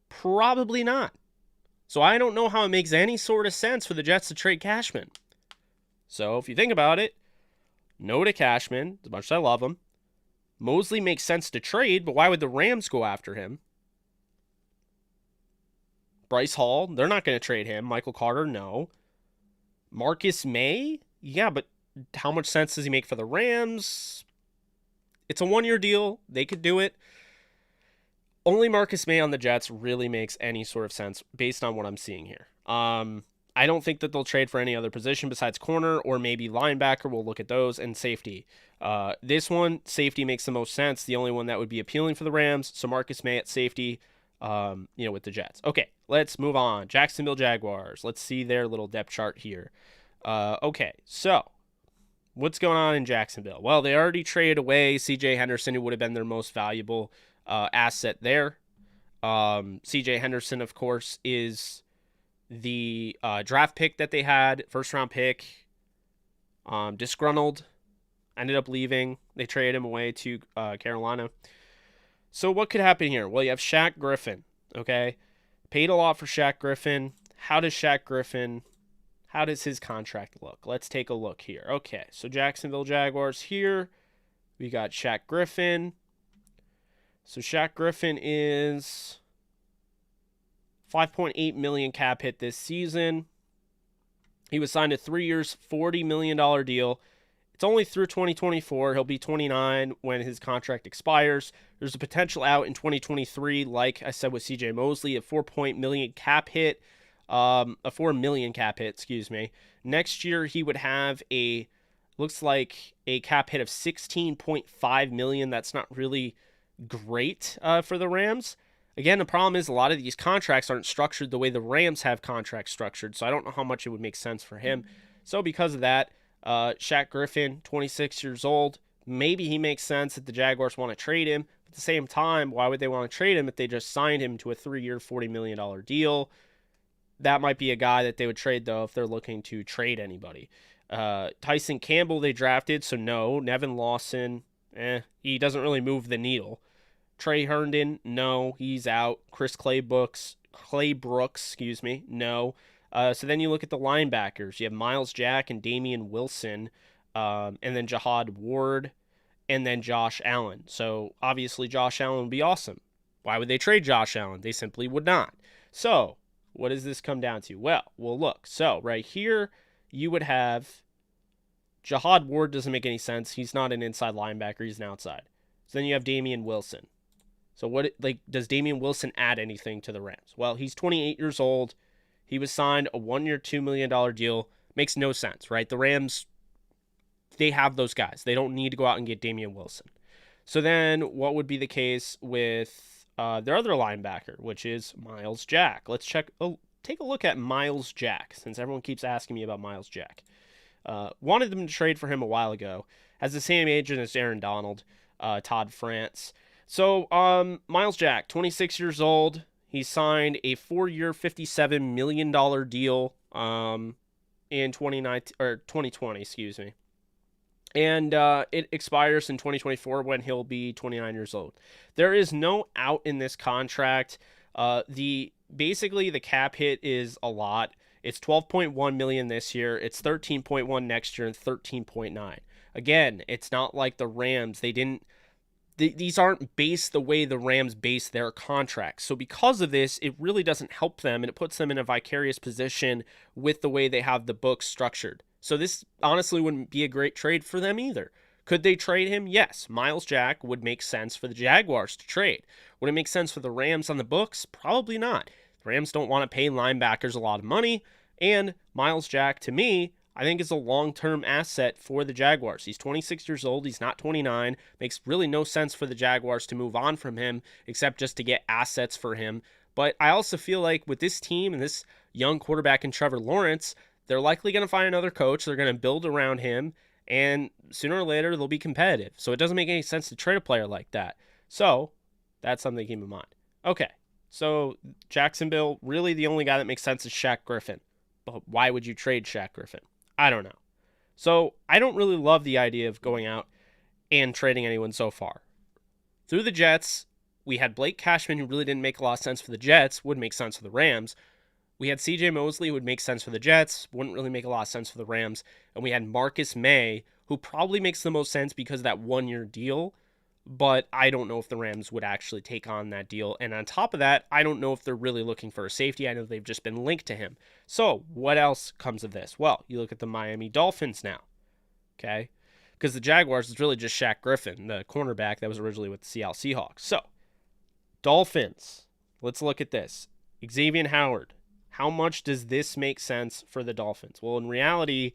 Probably not. So I don't know how it makes any sort of sense for the Jets to trade Cashman. So if you think about it, no to Cashman, as much as I love him. Mosley makes sense to trade, but why would the Rams go after him? Bryce Hall, they're not going to trade him. Michael Carter, no. Marcus May? Yeah, but how much sense does he make for the Rams? It's a one-year deal. They could do it. Only Marcus May on the Jets really makes any sort of sense based on what I'm seeing here. I don't think that they'll trade for any other position besides corner or maybe linebacker. We'll look at those, and safety. This one, safety makes the most sense. The only one that would be appealing for the Rams. So Marcus May at safety, with the Jets. Okay, let's move on. Jacksonville Jaguars. Let's see their little depth chart here. Okay, so what's going on in Jacksonville? Well, they already traded away C.J. Henderson, who would have been their most valuable asset there. C.J. Henderson, of course, is the draft pick that they had, first-round pick, disgruntled, ended up leaving. They traded him away to Carolina. So what could happen here? Well, you have Shaq Griffin, okay? Paid a lot for Shaq Griffin. How does his contract look? Let's take a look here. Okay, so Jacksonville Jaguars here. We got Shaq Griffin. So Shaq Griffin is $5.8 million cap hit this season. He was signed a 3 years, $40 million deal. It's only through 2024. He'll be 29 when his contract expires. There's a potential out in 2023, like I said with CJ Mosley, a $4 million cap hit. Excuse me. Next year, he would have looks like a cap hit of $16.5 million. That's not really great for the Rams. Again, the problem is a lot of these contracts aren't structured the way the Rams have contracts structured, so I don't know how much it would make sense for him. So because of that, Shaq Griffin, 26 years old, maybe he makes sense that the Jaguars want to trade him. But at the same time, why would they want to trade him if they just signed him to a 3-year, $40 million deal? That might be a guy that they would trade, though, if they're looking to trade anybody. Tyson Campbell they drafted, so no. Nevin Lawson, he doesn't really move the needle. Trey Herndon, no, he's out. Chris Claybrooks, no. So then you look at the linebackers. You have Miles Jack and Damian Wilson, and then Jihad Ward, and then Josh Allen. So obviously Josh Allen would be awesome. Why would they trade Josh Allen? They simply would not. So what does this come down to? Well, look. So right here, you would have Jihad Ward. Doesn't make any sense. He's not an inside linebacker. He's an outside. So then you have Damian Wilson. So does Damian Wilson add anything to the Rams? Well, he's 28 years old. He was signed a 1-year, $2 million deal. Makes no sense, right? The Rams, they have those guys. They don't need to go out and get Damian Wilson. So then what would be the case with their other linebacker, which is Miles Jack? Let's take a look at Miles Jack, since everyone keeps asking me about Miles Jack. Wanted them to trade for him a while ago. Has the same agent as Aaron Donald, Todd France. So Miles Jack, 26 years old. He signed a 4-year, $57 million deal in 2020, excuse me. And it expires in 2024 when he'll be 29 years old. There is no out in this contract. Basically the cap hit is a lot. It's $12.1 million this year. It's $13.1 next year and $13.9. Again, it's not like the Rams. These aren't based the way the Rams base their contracts. So because of this, it really doesn't help them, and it puts them in a vicarious position with the way they have the books structured. So this honestly wouldn't be a great trade for them either. Could they trade him? Yes. Miles Jack would make sense for the Jaguars to trade. Would it make sense for the Rams on the books? Probably not. The Rams don't want to pay linebackers a lot of money, and Miles Jack, to me, I think is a long-term asset for the Jaguars. He's 26 years old. He's not 29. Makes really no sense for the Jaguars to move on from him except just to get assets for him. But I also feel like with this team and this young quarterback in Trevor Lawrence, they're likely going to find another coach. They're going to build around him, and sooner or later they'll be competitive. So it doesn't make any sense to trade a player like that. So that's something to keep in mind. Okay, so Jacksonville, really the only guy that makes sense is Shaq Griffin. But why would you trade Shaq Griffin? I don't know. So I don't really love the idea of going out and trading anyone so far. Through the Jets, we had Blake Cashman, who really didn't make a lot of sense for the Jets, would make sense for the Rams. We had CJ Mosley, who would make sense for the Jets, wouldn't really make a lot of sense for the Rams. And we had Marcus May, who probably makes the most sense because of that 1-year deal. But I don't know if the Rams would actually take on that deal. And on top of that, I don't know if they're really looking for a safety. I know they've just been linked to him. So what else comes of this? Well, you look at the Miami Dolphins now, okay? Because the Jaguars is really just Shaq Griffin, the cornerback that was originally with the Seattle Seahawks. So Dolphins, let's look at this. Xavier Howard, how much does this make sense for the Dolphins? Well, in reality,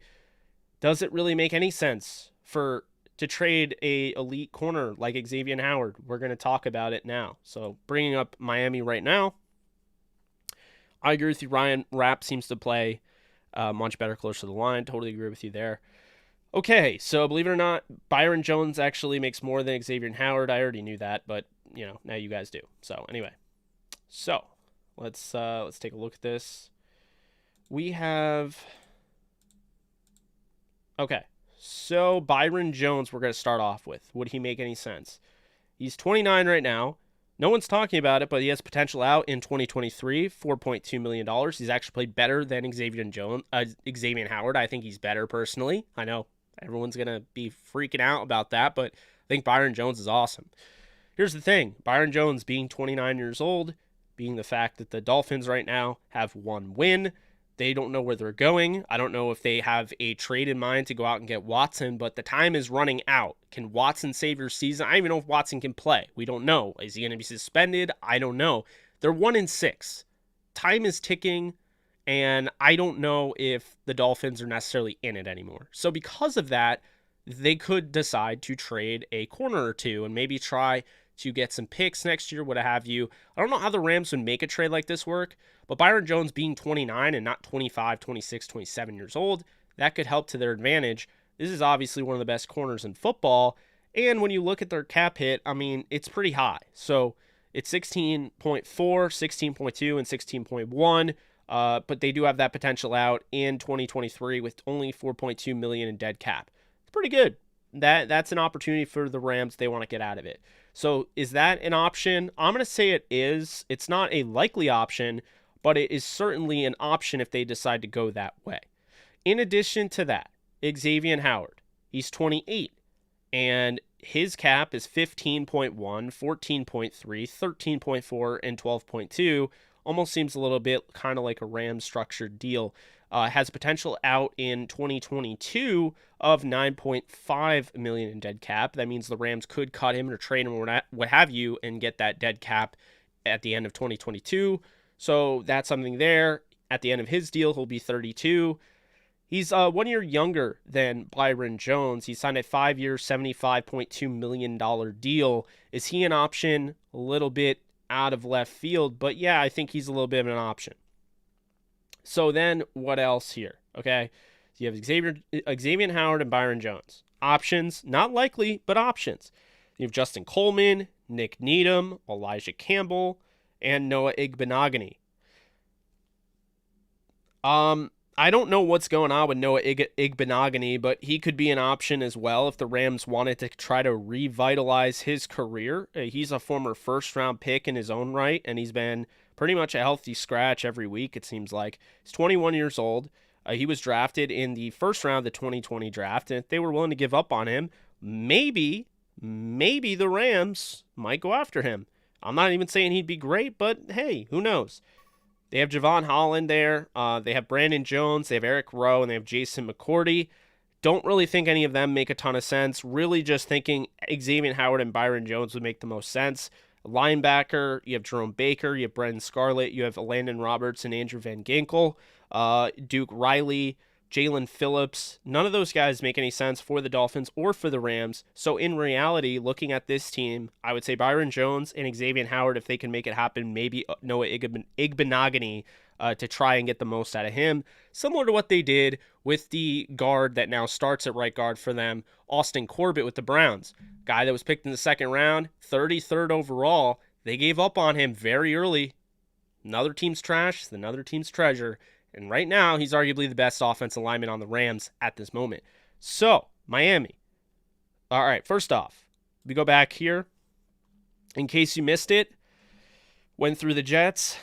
does it really make any sense to trade a elite corner like Xavier Howard? We're going to talk about it now. So bringing up Miami right now, I agree with you. Ryan Rapp seems to play much better closer to the line. Totally agree with you there. Okay, so believe it or not, Byron Jones actually makes more than Xavier Howard. I already knew that, but now you guys do. So anyway, let's take a look at this. We have So Byron Jones, we're going to start off with. Would he make any sense? He's 29 right now. No one's talking about it, but he has potential out in 2023, $4.2 million. He's actually played better than Xavier Howard. I think he's better personally. I know everyone's going to be freaking out about that, but I think Byron Jones is awesome. Here's the thing. Byron Jones being 29 years old, being the fact that the Dolphins right now have 1 win, they don't know where they're going. I don't know if they have a trade in mind to go out and get Watson, but the time is running out. Can Watson save your season? I don't even know if Watson can play. We don't know. Is he going to be suspended? I don't know. They're 1-6. Time is ticking, and I don't know if the Dolphins are necessarily in it anymore. So because of that, they could decide to trade a corner or two and maybe try to get some picks next year, what have you. I don't know how the Rams would make a trade like this work, but Byron Jones being 29 and not 25, 26, 27 years old, that could help to their advantage. This is obviously one of the best corners in football, and when you look at their cap hit, I mean, it's pretty high. So it's 16.4, 16.2, and 16.1, but they do have that potential out in 2023 with only $4.2 million in dead cap. It's pretty good. That's an opportunity for the Rams. They want to get out of it. So is that an option? I'm going to say it is. It's not a likely option, but it is certainly an option if they decide to go that way. In addition to that, Xavier Howard, he's 28, and his cap is 15.1, 14.3, 13.4, and 12.2. Almost seems a little bit kind of like a Rams structured deal. Has potential out in 2022 of 9.5 million in dead cap. That means the Rams could cut him or trade him or what have you and get that dead cap at the end of 2022. So that's something there. At the end of his deal, he'll be 32. He's 1 year younger than Byron Jones. He signed a 5 year, $75.2 million deal. Is he an option? A little bit out of left field, but yeah, I think he's a little bit of an option. So then what else here? Okay, so you have Xavier Howard and Byron Jones. Options, not likely, but options. You have Justin Coleman, Nick Needham, Elijah Campbell, and Noah Igbenogany. I don't know what's going on with Noah Igbenogany, but he could be an option as well if the Rams wanted to try to revitalize his career. He's a former first-round pick in his own right, and he's been pretty much a healthy scratch every week, it seems like. He's 21 years old. He was drafted in the first round of the 2020 draft, and if they were willing to give up on him, maybe the Rams might go after him. I'm not even saying he'd be great, but hey, who knows? They have Javon Holland there. They have Brandon Jones. They have Eric Rowe, and they have Jason McCourty. Don't really think any of them make a ton of sense. Really just thinking Xavier Howard and Byron Jones would make the most sense. Linebacker, you have Jerome Baker, you have Brendan Scarlett, you have Landon Roberts and Andrew Van Ginkel, Duke Riley, Jalen Phillips. None of those guys make any sense for the Dolphins or for the Rams. So in reality, looking at this team, I would say Byron Jones and Xavier Howard, if they can make it happen, maybe Noah Igbenogany to try and get the most out of him. Similar to what they did with the guard that now starts at right guard for them, Austin Corbett with the Browns. Guy that was picked in the second round, 33rd overall. They gave up on him very early. Another team's trash, another team's treasure. And right now, he's arguably the best offensive lineman on the Rams at this moment. So, Miami. All right, first off, we go back here. In case you missed it, went through the Jets.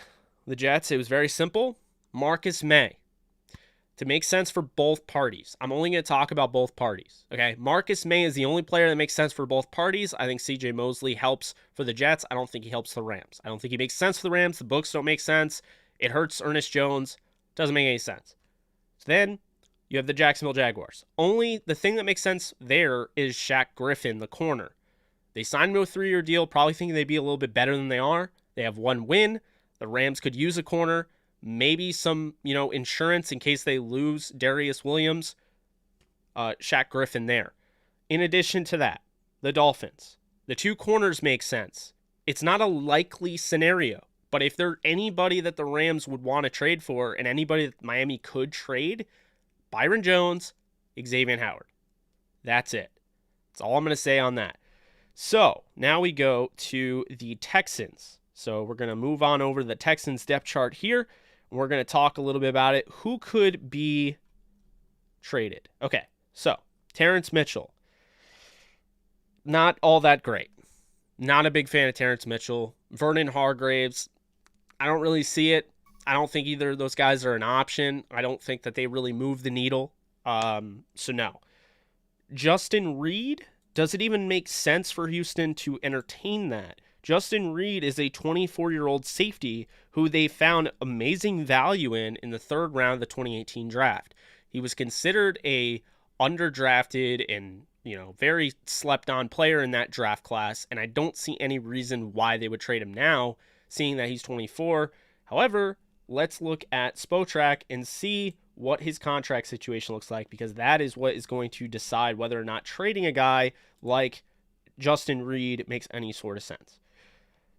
The Jets, it was very simple. Marcus May. To make sense for both parties. I'm only going to talk about both parties. Okay, Marcus May is the only player that makes sense for both parties. I think C.J. Mosley helps for the Jets. I don't think he helps the Rams. I don't think he makes sense for the Rams. The books don't make sense. It hurts Ernest Jones. Doesn't make any sense. So then you have the Jacksonville Jaguars. Only the thing that makes sense there is Shaq Griffin, the corner. They signed him to a 3-year deal, probably thinking they'd be a little bit better than they are. They have one win. The Rams could use a corner. Maybe some, insurance in case they lose Darius Williams. Shaq Griffin there. In addition to that, the Dolphins. The two corners make sense. It's not a likely scenario. But if there's anybody that the Rams would want to trade for and anybody that Miami could trade, Byron Jones, Xavier Howard. That's it. That's all I'm going to say on that. So now we go to the Texans. So we're going to move on over to the Texans depth chart here. And we're going to talk a little bit about it. Who could be traded? Okay, so Terrence Mitchell. Not all that great. Not a big fan of Terrence Mitchell. Vernon Hargraves. I don't really see it. I don't think either of those guys are an option. I don't think that they really move the needle. So no. Justin Reed, does it even make sense for Houston to entertain that? Justin Reed is a 24-year-old safety who they found amazing value in the third round of the 2018 draft. He was considered a underdrafted and, very slept-on player in that draft class, and I don't see any reason why they would trade him now, seeing that he's 24. However, let's look at Spotrac and see what his contract situation looks like, because that is what is going to decide whether or not trading a guy like Justin Reed makes any sort of sense.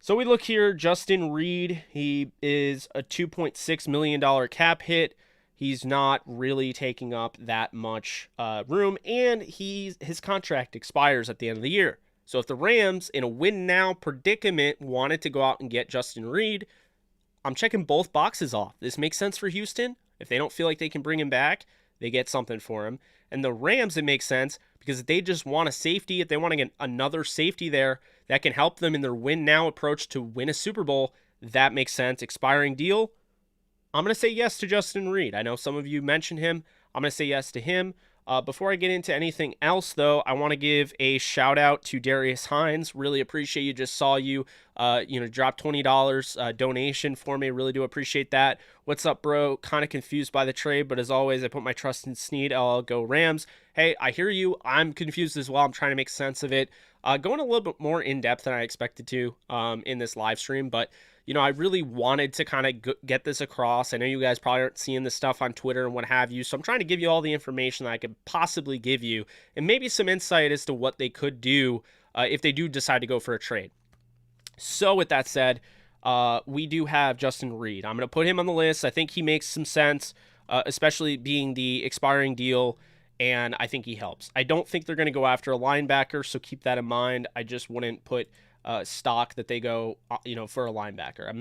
So we look here, Justin Reed, he is a $2.6 million cap hit. He's not really taking up that much room, and his contract expires at the end of the year. So if the Rams, in a win-now predicament, wanted to go out and get Justin Reed, I'm checking both boxes off. This makes sense for Houston. If they don't feel like they can bring him back, they get something for him. And the Rams, it makes sense because if they just want a safety, if they want to get another safety there that can help them in their win-now approach to win a Super Bowl, that makes sense. Expiring deal, I'm going to say yes to Justin Reid. I know some of you mentioned him. I'm going to say yes to him. Before I get into anything else, though, I want to give a shout out to Darius Hines. Really appreciate you. Just saw you, drop $20 donation for me. Really do appreciate that. What's up, bro? Kind of confused by the trade, but as always, I put my trust in Snead. I'll go Rams. Hey, I hear you. I'm confused as well. I'm trying to make sense of it. Going a little bit more in depth than I expected to in this live stream, but I really wanted to kind of get this across. I know you guys probably aren't seeing this stuff on Twitter and what have you, so I'm trying to give you all the information that I could possibly give you and maybe some insight as to what they could do if they do decide to go for a trade. So with that said, we do have Justin Reid. I'm going to put him on the list. I think he makes some sense, especially being the expiring deal, and I think he helps. I don't think they're going to go after a linebacker, so keep that in mind. I just wouldn't put stock that they go, for a linebacker. I'm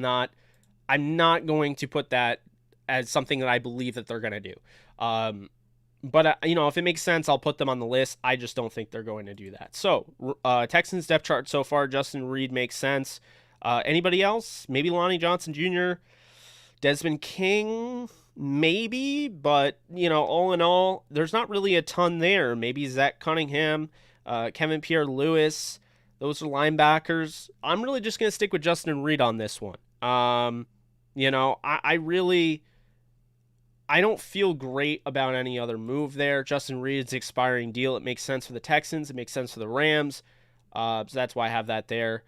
not going to put that as something that I believe that they're going to do. But if it makes sense, I'll put them on the list. I just don't think they're going to do that. So, Texans depth chart so far, Justin Reid makes sense. Anybody else? Maybe Lonnie Johnson Jr., Desmond King, maybe. But, all in all, there's not really a ton there. Maybe Zach Cunningham, Kevin Pierre-Louis. Those are linebackers. I'm really just going to stick with Justin Reid on this one. I don't feel great about any other move there. Justin Reid's expiring deal. It makes sense for the Texans. It makes sense for the Rams. So that's why I have that there.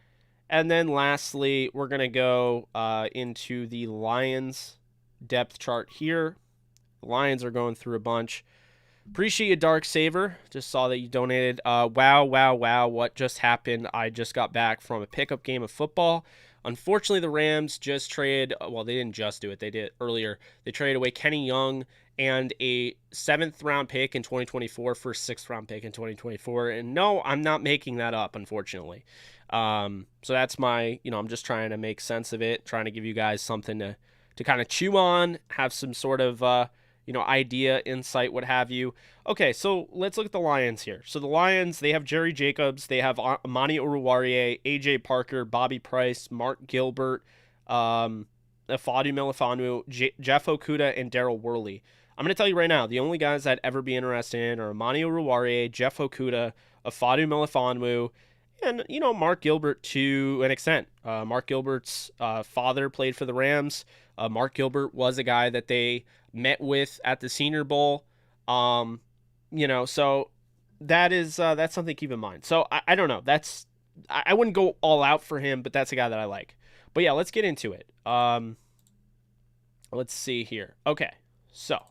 And then lastly, we're going to go into the Lions depth chart here. The Lions are going through a bunch. Appreciate you, Dark Saver. Just saw that you donated. Wow. What just happened? I just got back from a pickup game of football. Unfortunately, the Rams just traded, well, they didn't just do it. They did it earlier. They traded away Kenny Young and a 7th-round pick in 2024 for a 6th-round pick in 2024. And no, I'm not making that up, unfortunately. So that's my, I'm just trying to make sense of it, trying to give you guys something to kind of chew on, have some sort of, idea, insight, what have you. Okay, so let's look at the Lions here. So the Lions, they have Jerry Jacobs, they have Amani Oruwariye, AJ Parker, Bobby Price, Mark Gilbert, Ifeatu Melifonwu, Jeff Okudah, and Daryl Worley. I'm going to tell you right now, the only guys I'd ever be interested in are Amani Oruwariye, Jeff Okudah, Ifeatu Melifonwu, and, Mark Gilbert to an extent. Mark Gilbert's father played for the Rams. Mark Gilbert was a guy that they met with at the Senior Bowl. So that's something to keep in mind. So I don't know. I wouldn't go all out for him, but that's a guy that I like. But yeah, let's get into it. Let's see here. Okay, so.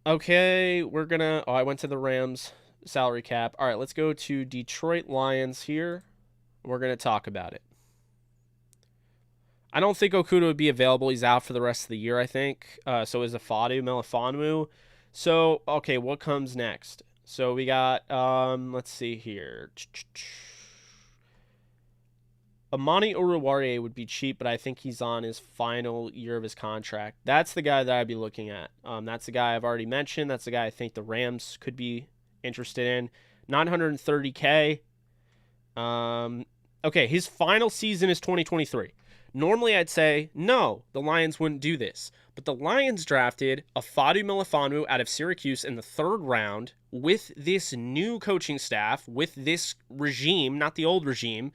Okay, I went to the Rams salary cap. All right, let's go to Detroit Lions here. We're going to talk about it. I don't think Okudah would be available. He's out for the rest of the year, I think. So is Ifeatu Melifonwu. So, okay, what comes next? So we got, let's see here. Amani Oruwariye would be cheap, but I think he's on his final year of his contract. That's the guy that I'd be looking at. That's the guy I've already mentioned. That's the guy I think the Rams could be interested in. $930K. Okay, his final season is 2023. Normally, I'd say, no, the Lions wouldn't do this. But the Lions drafted Ifeatu Melifonwu out of Syracuse in the 3rd round with this new coaching staff, with this regime, not the old regime.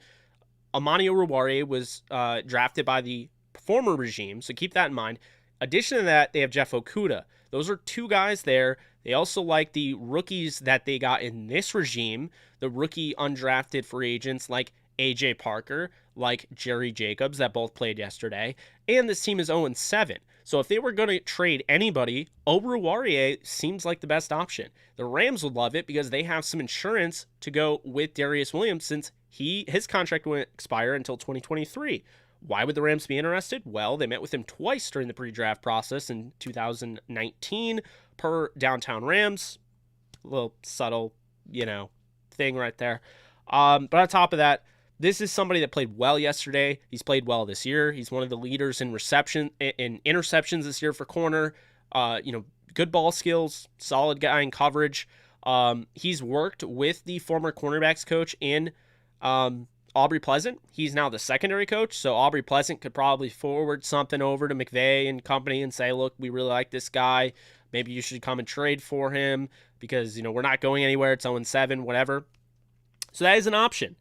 Amani Oruwariye was drafted by the former regime, so keep that in mind. Addition to that, they have Jeff Okudah. Those are 2 guys there. They also like the rookies that they got in this regime, the rookie undrafted free agents like AJ Parker, like Jerry Jacobs that both played yesterday, and this team is 0-7. So if they were going to trade anybody, Oruwariye seems like the best option. The Rams would love it because they have some insurance to go with Darius Williams since his contract won't expire until 2023. Why would the Rams be interested? Well, they met with him twice during the pre-draft process in 2019 per Downtown Rams. A little subtle, thing right there. But on top of that, this is somebody that played well yesterday. He's played well this year. He's one of the leaders in interceptions this year for corner. Good ball skills, solid guy in coverage. He's worked with the former cornerbacks coach in Aubrey Pleasant. He's now the secondary coach, so Aubrey Pleasant could probably forward something over to McVay and company and say, look, we really like this guy. Maybe you should come and trade for him because, we're not going anywhere. It's 0-7, whatever. So that is an option.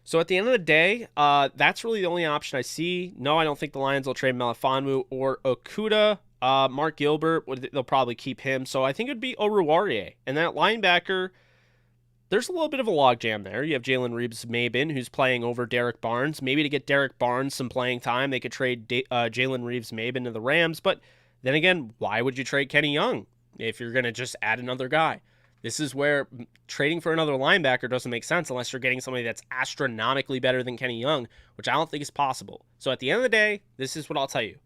So at the end of the day, that's really the only option I see. No, I don't think the Lions will trade Melifonwu or Okuda. Mark Gilbert, they'll probably keep him. So I think it would be Oruwariye. And that linebacker, there's a little bit of a logjam there. You have Jalen Reeves-Maybin, who's playing over Derek Barnes. Maybe to get Derek Barnes some playing time, they could trade Jalen Reeves-Maybin to the Rams. But then again, why would you trade Kenny Young if you're going to just add another guy? This is where trading for another linebacker doesn't make sense unless you're getting somebody that's astronomically better than Kenny Young, which I don't think is possible. So at the end of the day, this is what I'll tell you.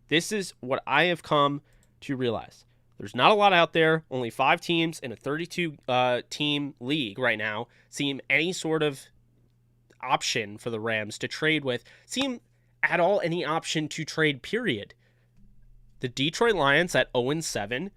This is what I have come to realize. There's not a lot out there. Only 5 teams in a 32-team league right now seem any sort of option for the Rams to trade with. Seem at all any option to trade, period. The Detroit Lions at 0-7.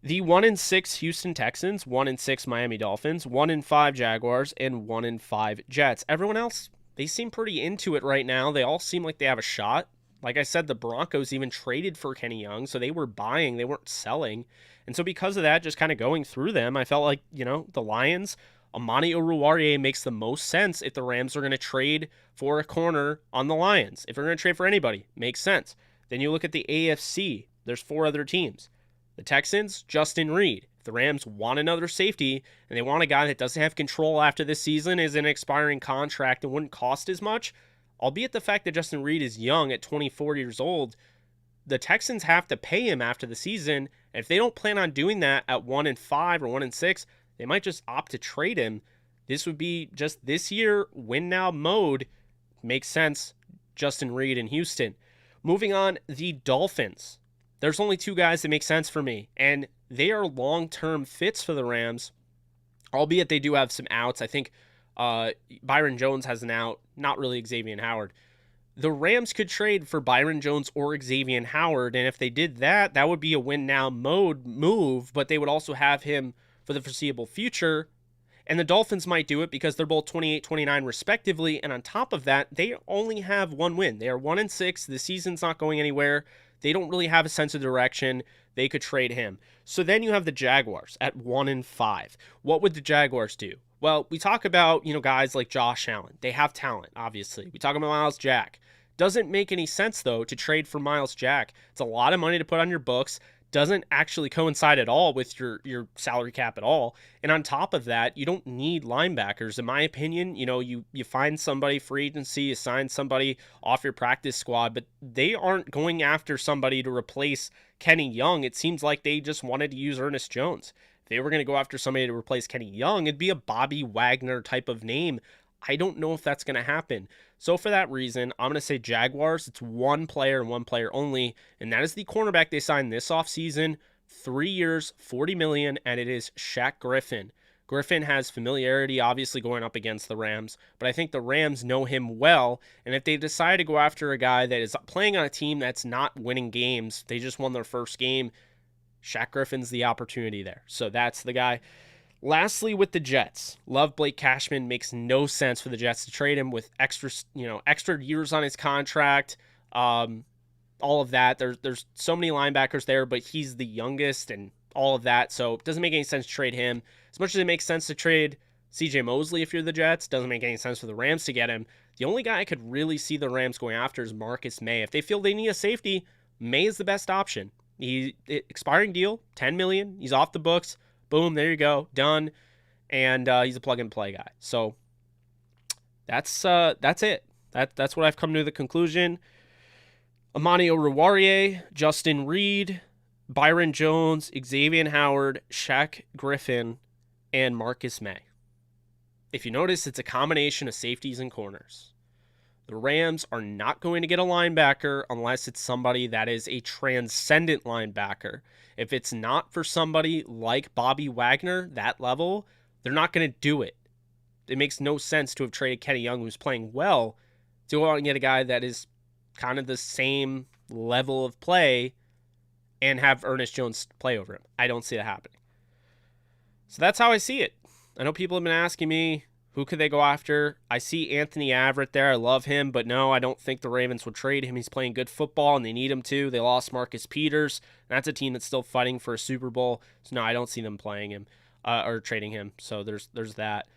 The 1-6 Houston Texans, 1-6 Miami Dolphins, 1-5 Jaguars, and 1-5 Jets. Everyone else, they seem pretty into it right now. They all seem like they have a shot. Like I said, the Broncos even traded for Kenny Young, so they were buying, they weren't selling. And so because of that, just kind of going through them, I felt like, the Lions, Amani Oruwariye makes the most sense if the Rams are going to trade for a corner on the Lions. If they're going to trade for anybody, makes sense. Then you look at the AFC, there's 4 other teams. The Texans, Justin Reed. If the Rams want another safety and they want a guy that doesn't have control after this season, is an expiring contract and wouldn't cost as much, albeit the fact that Justin Reed is young at 24 years old, the Texans have to pay him after the season. And if they don't plan on doing that at 1-5 or 1-6, they might just opt to trade him. This would be just this year, win now mode. Makes sense. Justin Reed in Houston. Moving on, the Dolphins. There's only 2 guys that make sense for me, and they are long-term fits for the Rams, albeit they do have some outs. I think Byron Jones has an out, not really Xavier Howard. The Rams could trade for Byron Jones or Xavier Howard, and if they did that, that would be a win-now mode move, but they would also have him for the foreseeable future, and the Dolphins might do it because they're both 28-29 respectively, and on top of that, they only have 1 win. They are 1-6. The season's not going anywhere. They don't really have a sense of direction. They could trade him. So then you have the Jaguars at 1-5. What would the Jaguars do? Well, we talk about, guys like Josh Allen. They have talent, obviously. We talk about Myles Jack. Doesn't make any sense, though, to trade for Myles Jack. It's a lot of money to put on your books. Doesn't actually coincide at all with your salary cap at all. And on top of that, you don't need linebackers. In my opinion, you find somebody free agency, you sign somebody off your practice squad, but they aren't going after somebody to replace Kenny Young. It seems like they just wanted to use Ernest Jones. If they were going to go after somebody to replace Kenny Young, it'd be a Bobby Wagner type of name. I don't know if that's going to happen. So for that reason, I'm going to say Jaguars. It's 1 player and 1 player only, and that is the cornerback they signed this offseason, 3 years, $40 million, and it is Shaq Griffin. Griffin has familiarity, obviously, going up against the Rams, but I think the Rams know him well, and if they decide to go after a guy that is playing on a team that's not winning games, they just won their first game, Shaq Griffin's the opportunity there. So that's the guy. Lastly, with the Jets, love Blake Cashman. Makes no sense for the Jets to trade him with extra years on his contract. All of that. There's so many linebackers there, but he's the youngest and all of that. So it doesn't make any sense to trade him. As much as it makes sense to trade CJ Mosley if you're the Jets, doesn't make any sense for the Rams to get him. The only guy I could really see the Rams going after is Marcus May. If they feel they need a safety, May is the best option. Expiring deal, $10 million. He's off the books. Boom, there you go, done, and he's a plug-and-play guy. So that's it. That's what I've come to the conclusion. Amani Oruwariye, Justin Reed, Byron Jones, Xavier Howard, Shaq Griffin, and Marcus May. If you notice, it's a combination of safeties and corners. The Rams are not going to get a linebacker unless it's somebody that is a transcendent linebacker. If it's not for somebody like Bobby Wagner, that level, they're not going to do it. It makes no sense to have traded Kenny Young, who's playing well, to go out and get a guy that is kind of the same level of play and have Ernest Jones play over him. I don't see that happening. So that's how I see it. I know people have been asking me, Who could they go after? I see Anthony Averett there. I love him, but no, I don't think the Ravens would trade him. He's playing good football, and they need him to. They lost Marcus Peters. That's a team that's still fighting for a Super Bowl. So, no, I don't see them playing him or trading him. So, there's that.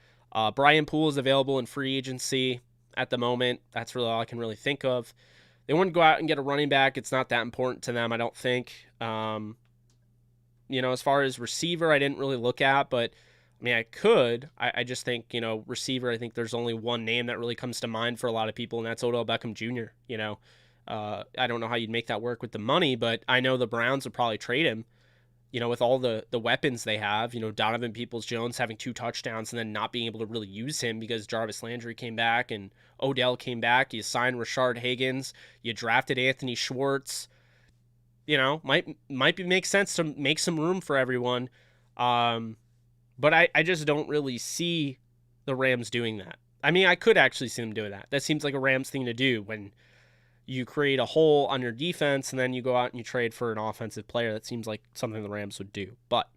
Brian Poole is available in free agency at the moment. That's really all I can really think of. They wouldn't go out and get a running back. It's not that important to them, I don't think. As far as receiver, I didn't really look at, but I mean, I could. I just think, receiver, I think there's only one name that really comes to mind for a lot of people, and that's Odell Beckham Jr., I don't know how you'd make that work with the money, but I know the Browns would probably trade him, with all the weapons they have, Donovan Peoples-Jones having 2 touchdowns and then not being able to really use him because Jarvis Landry came back and Odell came back. You signed Rashard Higgins. You drafted Anthony Schwartz. Might make sense to make some room for everyone. But I just don't really see the Rams doing that. I mean, I could actually see them doing that. That seems like a Rams thing to do when you create a hole on your defense and then you go out and you trade for an offensive player. That seems like something the Rams would do. But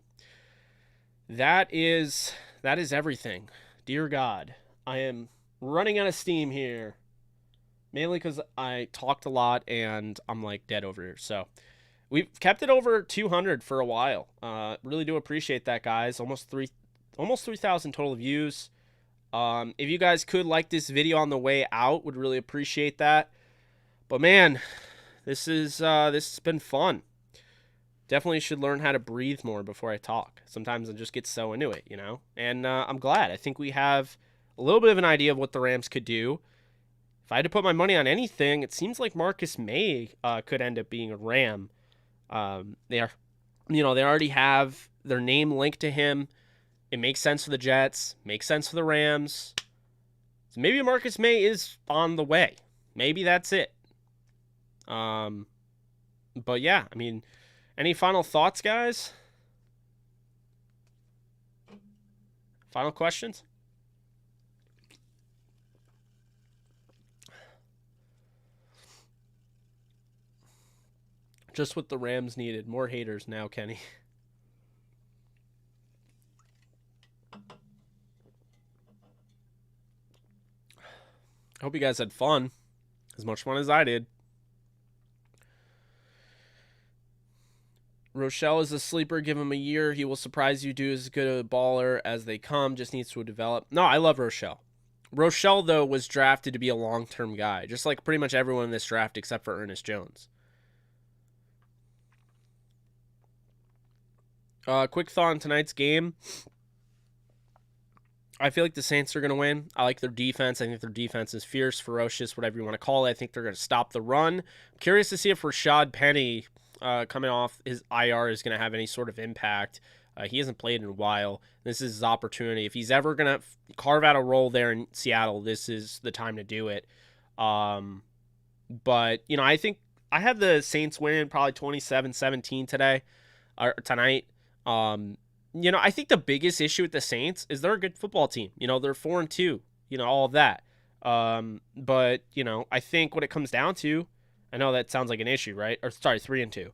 that is everything. Dear God, I am running out of steam here. Mainly because I talked a lot and I'm like dead over here. So we've kept it over 200 for a while. Really do appreciate that, guys. Almost 3,000 total views. If you guys could like this video on the way out, would really appreciate that. But man, this has been fun. Definitely should learn how to breathe more before I talk. Sometimes I just get so into it, And I'm glad. I think we have a little bit of an idea of what the Rams could do. If I had to put my money on anything, it seems like Marcus May could end up being a Ram. They already have their name linked to him. It makes sense for the Jets, makes sense for the Rams. So maybe Marcus May is on the way. Maybe that's it. But yeah, I mean, any final thoughts, guys? Final questions? Just what the Rams needed. More haters now, Kenny. I hope you guys had fun. As much fun as I did. Rochelle is a sleeper. Give him a year. He will surprise you. Do as good a baller as they come. Just needs to develop. No, I love Rochelle. Rochelle, though, was drafted to be a long-term guy. Just like pretty much everyone in this draft except for Ernest Jones. Quick thought on tonight's game. I feel like the Saints are going to win. I like their defense. I think their defense is fierce, ferocious, whatever you want to call it. I think they're going to stop the run. I'm curious to see if Rashad Penny, coming off his IR, is going to have any sort of impact. He hasn't played in a while. This is his opportunity. If he's ever going to carve out a role there in Seattle, this is the time to do it. But, I think I have the Saints winning probably 27-17 tonight. I think the biggest issue with the Saints is they're a good football team. They're 4-2, all of that. But, I think what it comes down to, I know that sounds like an issue, right? Or sorry, 3-2.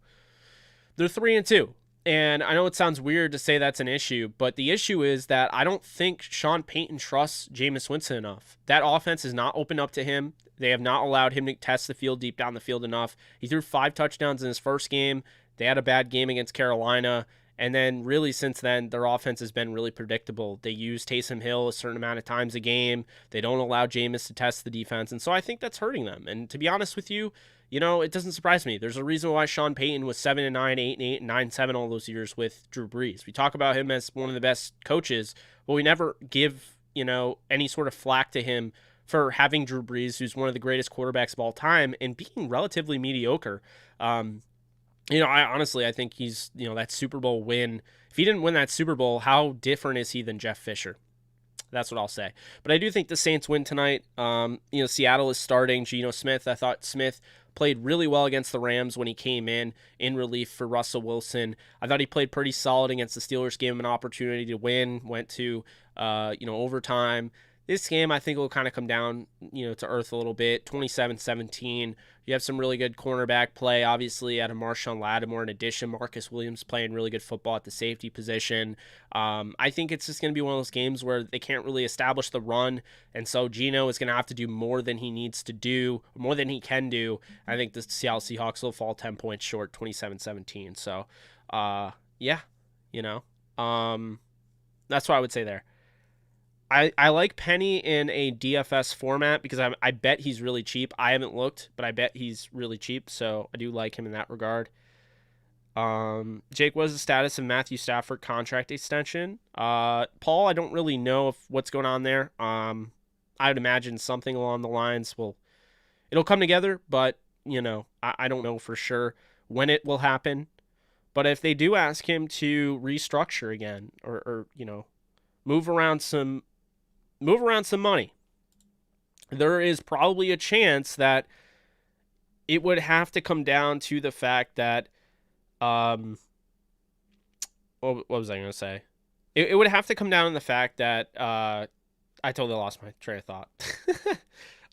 They're 3-2. And I know it sounds weird to say that's an issue, but the issue is that I don't think Sean Payton trusts Jameis Winston enough. That offense is not open up to him. They have not allowed him to test the field deep down the field enough. He threw 5 touchdowns in his first game. They had a bad game against Carolina. And then really since then, their offense has been really predictable. They use Taysom Hill a certain amount of times a game. They don't allow Jameis to test the defense. And so I think that's hurting them. And to be honest with you, it doesn't surprise me. There's a reason why Sean Payton was 7-9, 8-8, and 9-7 all those years with Drew Brees. We talk about him as one of the best coaches, but we never give, any sort of flack to him for having Drew Brees, who's one of the greatest quarterbacks of all time, and being relatively mediocre. I think he's, that Super Bowl win. If he didn't win that Super Bowl, how different is he than Jeff Fisher? That's what I'll say. But I do think the Saints win tonight. Seattle is starting Geno Smith. I thought Smith played really well against the Rams when he came in relief for Russell Wilson. I thought he played pretty solid against the Steelers, gave him an opportunity to win, went to, overtime. This game, I think, will kind of come down, to earth a little bit. 27-17. You have some really good cornerback play, obviously, out of Marshawn Lattimore. In addition, Marcus Williams playing really good football at the safety position. I think it's just going to be one of those games where they can't really establish the run, and so Geno is going to have to do more than he needs to do, more than he can do. I think the Seattle Seahawks will fall 10 points short, 27-17. So, yeah, that's what I would say there. I like Penny in a DFS format because I bet he's really cheap. I haven't looked, but I bet he's really cheap, so I do like him in that regard. Jake, what is the status of Matthew Stafford contract extension? Paul, I don't really know what's going on there. I would imagine something along the lines. Well, it'll come together, but I don't know for sure when it will happen. But if they do ask him to restructure again, or move around some money, there is probably a chance that it would have to come down to the fact that, what was I going to say? It would have to come down to the fact that, I totally lost my train of thought.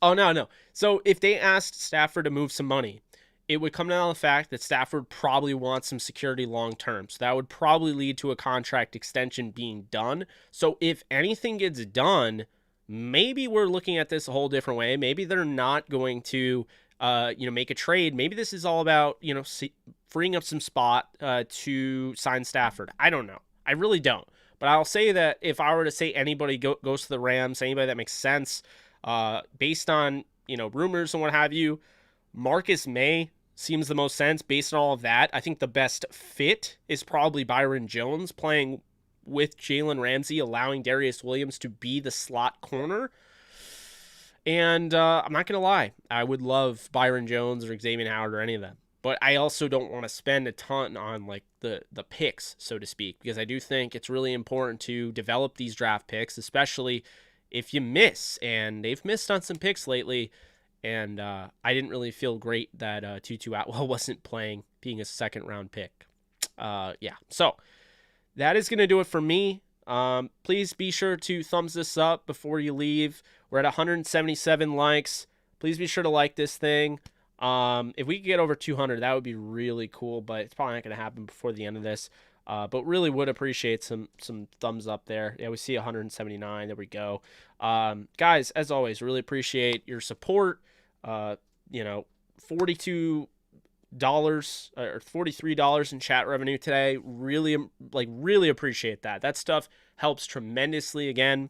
Oh, no. So if they asked Stafford to move some money, it would come down to the fact that Stafford probably wants some security long term. So that would probably lead to a contract extension being done. So if anything gets done, maybe we're looking at this a whole different way. Maybe they're not going to, make a trade. Maybe this is all about, freeing up some spot to sign Stafford. I don't know. I really don't. But I'll say that if I were to say anybody goes to the Rams, anybody that makes sense, based on, rumors and what have you, Marcus May seems the most sense based on all of that. I think the best fit is probably Byron Jones playing with Jalen Ramsey, allowing Darius Williams to be the slot corner. And I'm not going to lie, I would love Byron Jones or Xavier Howard or any of them. But I also don't want to spend a ton on the picks, so to speak, because I do think it's really important to develop these draft picks, especially if you miss. And they've missed on some picks lately. And I didn't really feel great that Tutu Atwell wasn't playing, being a second-round pick. So that is going to do it for me. Please be sure to thumbs this up before you leave. We're at 177 likes. Please be sure to like this thing. If we could get over 200, that would be really cool, but it's probably not going to happen before the end of this. But really would appreciate some thumbs up there. Yeah, we see 179. There we go. Guys, as always, really appreciate your support. $42 or $43 in chat revenue today. Really appreciate that. That stuff helps tremendously. Again,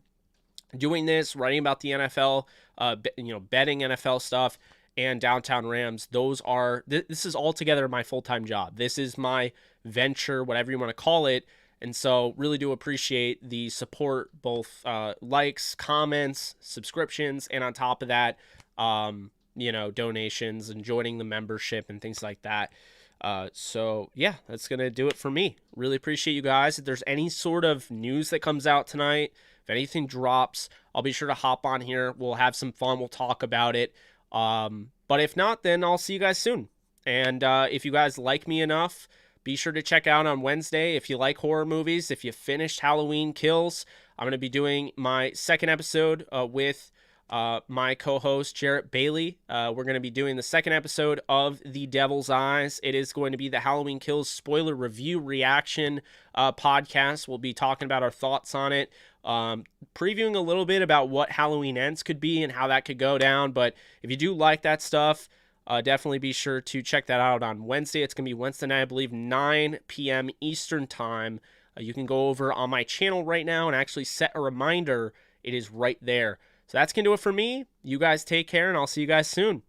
doing this, writing about the NFL, betting NFL stuff, and Downtown Rams. This is altogether my full-time job. This is my venture, whatever you want to call it. And so really do appreciate the support, both likes, comments, subscriptions, and on top of that, donations and joining the membership and things like that. So yeah, that's going to do it for me. Really appreciate you guys. If there's any sort of news that comes out tonight, if anything drops, I'll be sure to hop on here. We'll have some fun. We'll talk about it. But if not, then I'll see you guys soon. And if you guys like me enough, be sure to check out on Wednesday. If you like horror movies, if you finished Halloween Kills, I'm going to be doing my second episode with my co-host Jarrett Bailey. We're going to be doing the second episode of The Devil's Eyes. It is going to be the Halloween Kills spoiler review reaction podcast. We'll be talking about our thoughts on it, previewing a little bit about what Halloween Ends could be and how that could go down. But if you do like that stuff, definitely be sure to check that out on Wednesday. It's going to be Wednesday night, I believe, 9 p.m. Eastern time. You can go over on my channel right now and actually set a reminder. It is right there. So that's going to do it for me. You guys take care, and I'll see you guys soon.